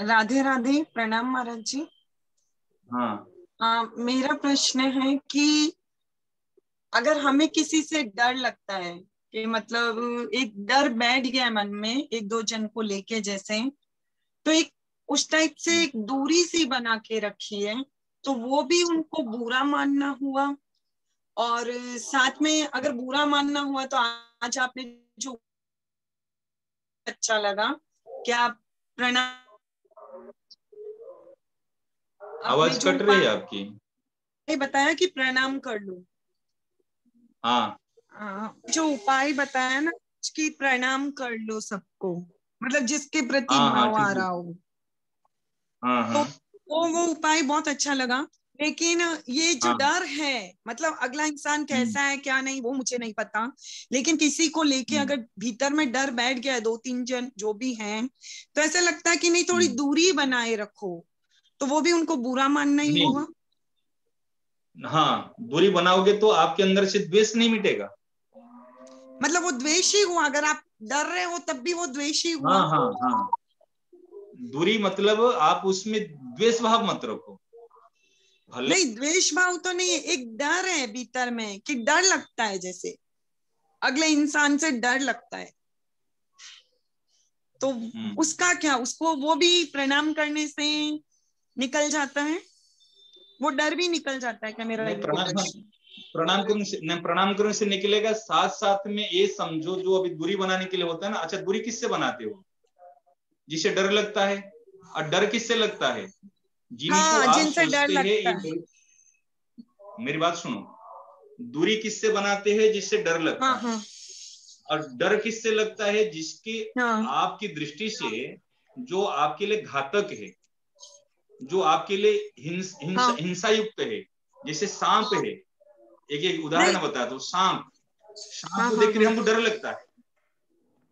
Speaker 9: राधे राधे, प्रणाम महाराज जी।
Speaker 3: हाँ
Speaker 9: मेरा प्रश्न है कि अगर हमें किसी से डर लगता है कि मतलब एक डर बैठ गया मन में एक दो जन को लेके जैसे, तो एक उस टाइप से एक दूरी सी बना के रखी है, तो वो भी उनको बुरा मानना हुआ? और साथ में अगर बुरा मानना हुआ तो आज आपने जो अच्छा लगा, क्या प्रणाम
Speaker 3: आवाज कट रही है आपकी।
Speaker 9: बताया कि प्रणाम कर लो। जो उपाय बताया ना कि प्रणाम कर लो सबको, मतलब जिसके प्रति भाव आ रहा हो, तो वो उपाय बहुत अच्छा लगा। लेकिन ये जो डर है, मतलब अगला इंसान कैसा है क्या नहीं वो मुझे नहीं पता, लेकिन किसी को लेके अगर भीतर में डर बैठ गया है, 2-3 जन जो भी हैं, तो ऐसा लगता है कि नहीं थोड़ी दूरी बनाए रखो, तो वो भी उनको बुरा मानना ही होगा।
Speaker 3: हाँ, दूरी बनाओगे तो आपके अंदर से द्वेष नहीं मिटेगा।
Speaker 9: मतलब वो द्वेष ही हुआ, अगर आप डर रहे हो तब भी वो द्वेष ही हुआ।
Speaker 3: हाँ हाँ हाँ, दूरी मतलब आप उसमें द्वेष भाव मत रखो।
Speaker 9: नहीं, द्वेष भाव तो नहीं है, एक डर है भीतर में कि डर लगता है, जैसे अगले इंसान से डर लगता है, तो उसका क्या, उसको वो भी प्रणाम करने से निकल जाता है, वो डर भी निकल जाता है क्या? मेरा
Speaker 3: प्रणाम करने से निकलेगा। साथ साथ में ये समझो जो अभी दूरी बनाने के लिए होता है ना, अच्छा दूरी किससे बनाते हो? जिसे डर लगता है। और डर किससे लगता है? जिनको आप सोचते हैं मेरी बात सुनो, दूरी किससे बनाते हैं? जिससे डर लगता है। और डर किससे लगता है? जिसकी आपकी दृष्टि से जो आपके लिए घातक है, जो आपके लिए हिंसा युक्त है, जैसे सांप है। एक उदाहरण बताता हूँ। सांप को देखकर हमको डर लगता है,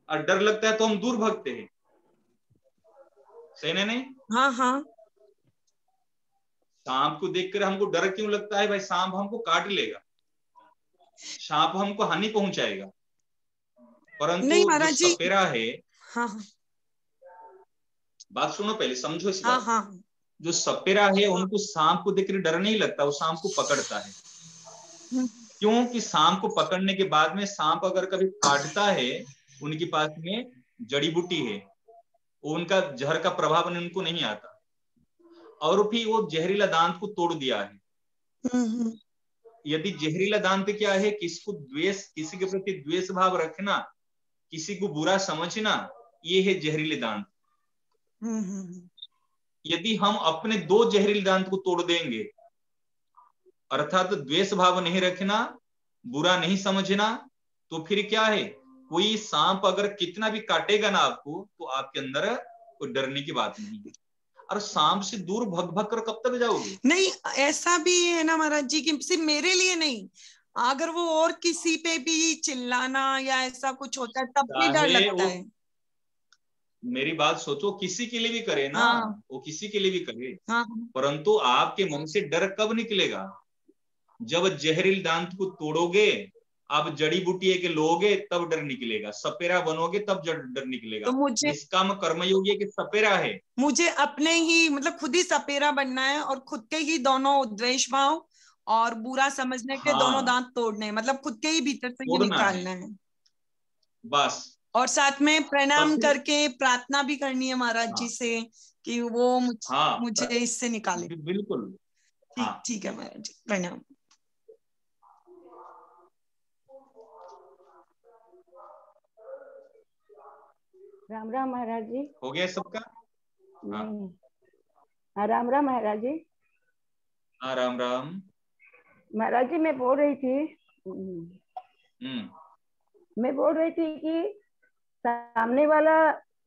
Speaker 3: और डर लगता है तो हम दूर भागते हैं, सही ना? नहीं,
Speaker 9: हाँ हाँ।
Speaker 3: सांप को देखकर हमको डर क्यों लगता है? भाई सांप हमको काट लेगा, सांप हमको हानि पहुंचाएगा। परंतु जो सपेरा है, बात सुनो पहले, समझो इस बात। जो सपेरा है उनको सांप को देखकर डर नहीं लगता, वो सांप को पकड़ता है। क्योंकि सांप को पकड़ने के बाद में सांप अगर कभी काटता है, उनके पास में जड़ी बूटी है, उनका जहर का प्रभाव उनको नहीं आता, और भी वो जहरीला दांत को तोड़ दिया है। यदि जहरीला दांत क्या है? किसको द्वेष, किसी के प्रति द्वेष भाव रखना, किसी को बुरा समझना, ये है जहरीले दांत। यदि हम अपने 2 जहरीले दांत को तोड़ देंगे, अर्थात द्वेष भाव नहीं रखना, बुरा नहीं समझना, तो फिर क्या है? कोई सांप अगर कितना भी काटेगा ना आपको, तो आपके अंदर कोई डरने की बात नहीं है। और सांप से दूर भग भग कर कब तक जाओगे?
Speaker 9: नहीं, ऐसा भी है ना महाराज जी कि सिर्फ मेरे लिए नहीं, अगर वो और किसी पे भी चिल्लाना या ऐसा कुछ होता है तब भी डर लगता है।
Speaker 3: मेरी बात सोचो, किसी के लिए भी करे ना, वो किसी के लिए भी करे, परंतु आपके मन से डर कब निकलेगा? जब जहरील दांत को तोड़ोगे, आप जड़ी बूटी के लोगे, तब डर निकलेगा। सपेरा बनोगे तब डर निकलेगा। तो मुझे निष्काम कर्मयोगी है कि सपेरा है, मुझे
Speaker 9: अपने ही मतलब खुद ही सपेरा बनना है, और खुद के ही दोनों द्वेष भाव और बुरा समझने के दोनों दांत तोड़ने, मतलब खुद के ही भीतर से ही निकालना है
Speaker 3: बस।
Speaker 9: और साथ में प्रणाम करके प्रार्थना भी करनी है महाराज जी से कि वो मुझे इससे निकाले।
Speaker 3: बिल्कुल
Speaker 9: ठीक है महाराज जी, प्रणाम।
Speaker 10: राम राम महाराज जी।
Speaker 3: हो गया सबका?
Speaker 10: हाँ, राम राम महाराज जी।
Speaker 3: हाँ, राम राम
Speaker 10: महाराज जी। मैं बोल रही थी कि सामने वाला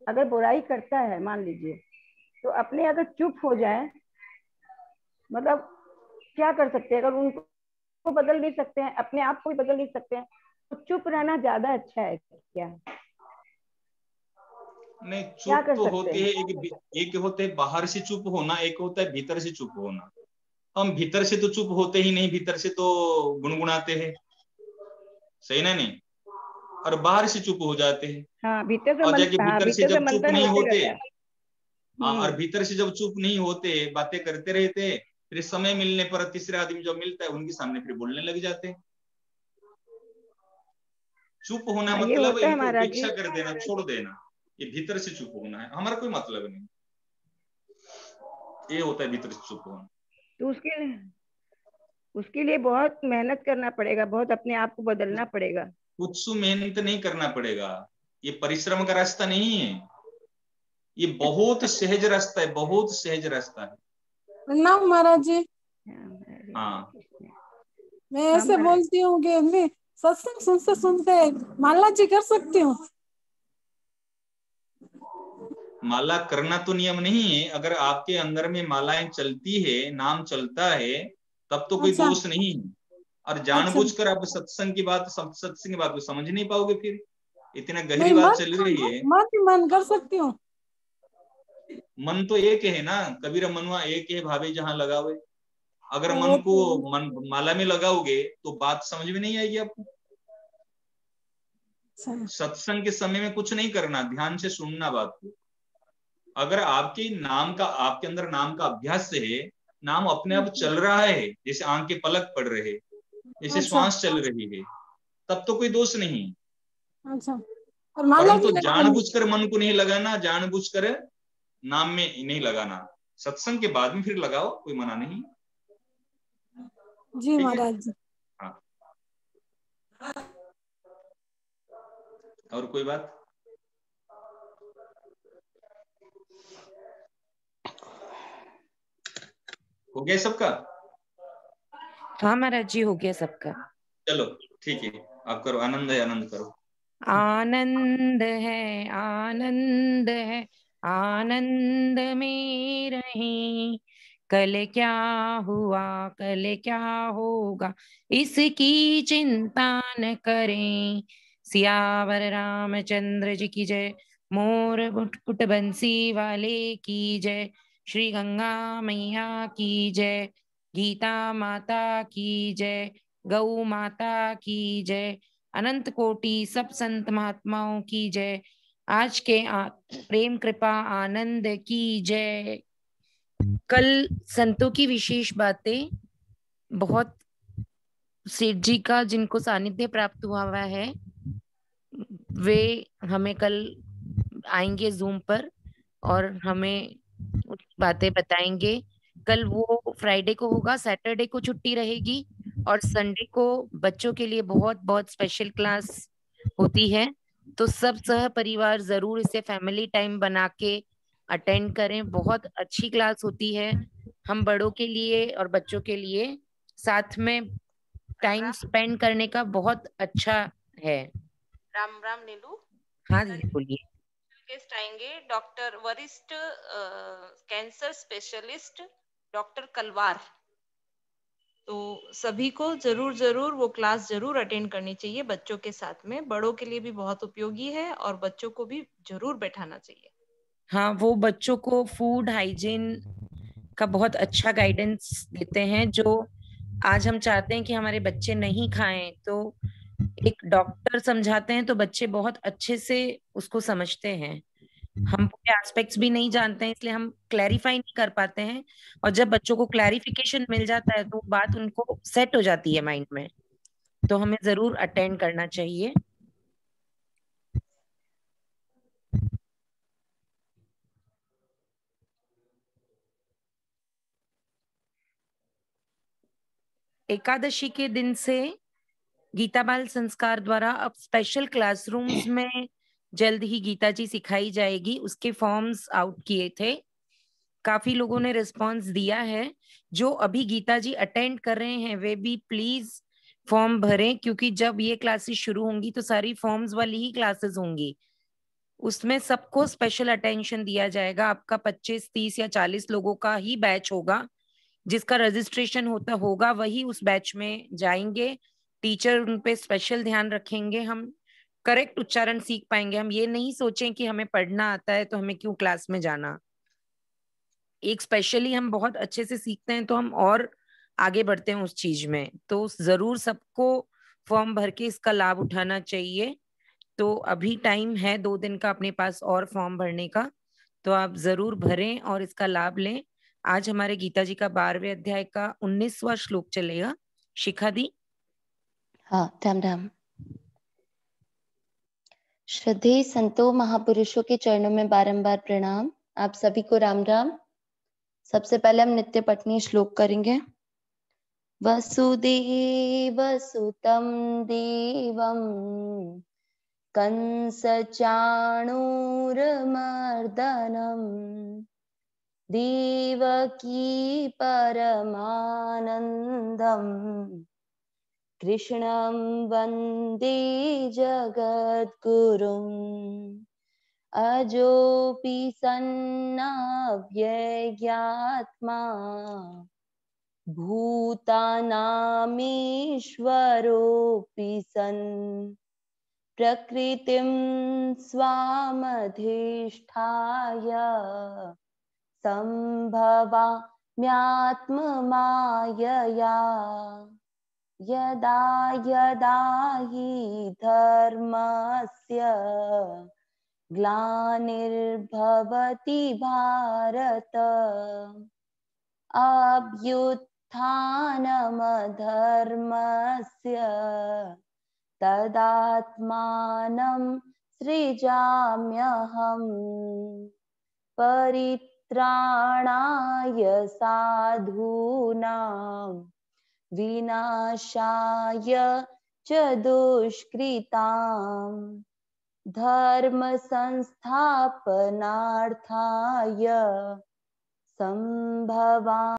Speaker 10: अगर बुराई करता है, मान लीजिए, तो अपने अगर चुप हो जाए, मतलब क्या कर सकते हैं? अगर उनको बदल नहीं सकते हैं, अपने आप को भी बदल नहीं सकते हैं, तो चुप रहना ज्यादा अच्छा है क्या?
Speaker 3: नहीं, चुप तो होते हैं, एक होते है बाहर से चुप होना, एक होता है भीतर से चुप होना। हम भीतर से तो चुप होते ही नहीं, भीतर से तो गुनगुनाते हैं, सही ना? नहीं, और बाहर से चुप हो जाते हैं।
Speaker 10: हाँ, भीतर से
Speaker 3: भीतर से जब चुप नहीं होते, और भीतर से जब चुप नहीं होते, बातें करते रहते, फिर समय मिलने पर तीसरे आदमी जब मिलता है, उनके सामने फिर बोलने लग जाते हैं। चुप होना मतलब इनको उपेक्षा कर देना, छोड़ देना, ये भीतर से चुप होना है। हमारा कोई मतलब नहीं, ये होता है भीतर से चुप होना।
Speaker 10: तो उसके लिए बहुत मेहनत करना पड़ेगा, बहुत अपने आप को बदलना पड़ेगा।
Speaker 3: कुछ मेहनत नहीं करना पड़ेगा, ये परिश्रम का रास्ता नहीं है, ये बहुत सहज रास्ता है, बहुत सहज रास्ता है।
Speaker 11: ना महाराज जी,
Speaker 3: हाँ,
Speaker 11: मैं ऐसे बोलती हूँ कि मैं सत्संग सुनते माला जी कर सकती हूँ।
Speaker 3: माला करना तो नियम नहीं है। अगर आपके अंदर में मालाएं चलती है, नाम चलता है, तब तो कोई दोष नहीं है। और जानबूझकर आप सत्संग की बात को समझ नहीं पाओगे, फिर इतना गहरी बात चल रही है।
Speaker 11: मन कर सकती हूँ।
Speaker 3: मन तो एक है ना, कबीर मनुआ एक है, भावे जहां लगावे। अगर मन को माला में लगाओगे तो बात समझ में नहीं आएगी आपको। सत्संग के समय में कुछ नहीं करना, ध्यान से सुनना बात को। अगर आपके अंदर नाम का अभ्यास है, नाम अपने आप चल रहा है, जैसे आंख के पलक पड़ रहे, जैसे श्वास चल रही है, तब तो कोई दोष नहीं। परंतु जानबूझकर मन को नहीं लगाना, जानबूझकर नाम में नहीं लगाना। सत्संग के बाद में फिर लगाओ, कोई मना नहीं
Speaker 11: जी महाराज जी।
Speaker 3: हाँ, और कोई बात? हो गया सबका?
Speaker 4: हाँ महाराज जी, हो गया सबका।
Speaker 3: चलो ठीक है, आप करो, आनंद है, आनंद करो।
Speaker 4: आनंद है, आनंद है, आनंद में रहें। कल क्या हुआ, कल क्या होगा, इसकी चिंता न करें। सियावर रामचंद्र जी की जय। मोर मुकुट बंसी वाले की जय। श्री गंगा मैया की जय। गीता माता की जय। गौ माता की जय। अनंत कोटि सब संत महात्माओं की जय। आज के प्रेम कृपा आनंद की जय। कल संतों की विशेष बातें, बहुत सेठ जी का जिनको सानिध्य प्राप्त हुआ है, वे हमें कल आएंगे जूम पर और हमें बातें बताएंगे। कल वो फ्राइडे को होगा, सैटरडे को छुट्टी रहेगी और संडे को बच्चों के लिए बहुत बहुत स्पेशल क्लास होती है। तो सब सह परिवार जरूर इसे फैमिली टाइम बना के अटेंड करें। बहुत अच्छी क्लास होती है, हम बड़ों के लिए और बच्चों के लिए साथ में टाइम स्पेंड करने का बहुत अच्छा है।
Speaker 5: राम राम नीलू।
Speaker 4: हाँ जी बोलिए।
Speaker 5: गेस्ट आएंगे डॉक्टर वरिष्ठ कैंसर स्पेशलिस्ट डॉक्टर कलवार। तो सभी को जरूर जरूर वो क्लास जरूर अटेंड करनी चाहिए बच्चों के साथ में। बड़ों के लिए भी बहुत उपयोगी है और बच्चों को भी जरूर बैठाना चाहिए।
Speaker 4: हाँ, वो बच्चों को फूड हाइजीन का बहुत अच्छा गाइडेंस देते हैं, जो आज हम चाहते हैं कि हमारे बच्चे नहीं खाएं, तो एक डॉक्टर समझाते हैं तो बच्चे बहुत अच्छे से उसको समझते हैं। हम पूरे एस्पेक्ट्स भी नहीं जानते हैं, इसलिए हम क्लैरिफाई नहीं कर पाते हैं। और जब बच्चों को क्लैरिफिकेशन मिल जाता है तो बात उनको सेट हो जाती है माइंड में। तो हमें जरूर अटेंड करना चाहिए। एकादशी के दिन से गीता बाल संस्कार द्वारा अब स्पेशल क्लासरूम्स में जल्द ही गीता जी सिखाई जाएगी। उसके फॉर्म्स आउट किए थे, काफी लोगों ने रिस्पांस दिया है। जो अभी गीता जी अटेंड कर रहे हैं वे भी प्लीज फॉर्म भरें, क्योंकि जब ये क्लासेस शुरू होंगी तो सारी फॉर्म्स वाली ही क्लासेस होंगी। उसमें सबको स्पेशल अटेंशन दिया जाएगा। आपका 25, 30 या 40 लोगों का ही बैच होगा। जिसका रजिस्ट्रेशन होगा वही उस बैच में जाएंगे। टीचर उन पे स्पेशल ध्यान रखेंगे। हम करेक्ट उच्चारण सीख पाएंगे। हम ये नहीं सोचें कि हमें पढ़ना आता है तो हमें क्यों क्लास में जाना। एक स्पेशली हम बहुत अच्छे से सीखते हैं तो हम और आगे बढ़ते हैं उस चीज में। तो जरूर सबको फॉर्म भर के इसका लाभ उठाना चाहिए। तो अभी टाइम है 2 दिन का अपने पास और फॉर्म भरने का, तो आप जरूर भरें और इसका लाभ लें। आज हमारे गीता जी का 12वें अध्याय का 19वां श्लोक चलेगा। शिखा दी।
Speaker 12: हाँ, राम राम। श्रद्धेय संतों महापुरुषों के चरणों में बारंबार प्रणाम। आप सभी को राम राम। सबसे पहले हम नित्य पठनीय श्लोक करेंगे। वसुदेव सुतं देवं कंस चाणूरमर्दनम् देवकी परमानन्दम् कृष्णं वन्दे जगद्गुरुम्। अजोऽपि सन्नव्ययात्मा भूतानामीश्वरोऽपि सन् प्रकृतिं स्वामधिष्ठाय सम्भवाम्यात्ममायया यदा यदा हि धर्मस्य ग्लानिर्भवति भारत अभ्युत्थानमधर्मस्य तदात्मानं सृजाम्यहम् परित्राणाय साधूनां विनाशाय च दुष्कृतां धर्म संस्थापनार्थाय संभवामि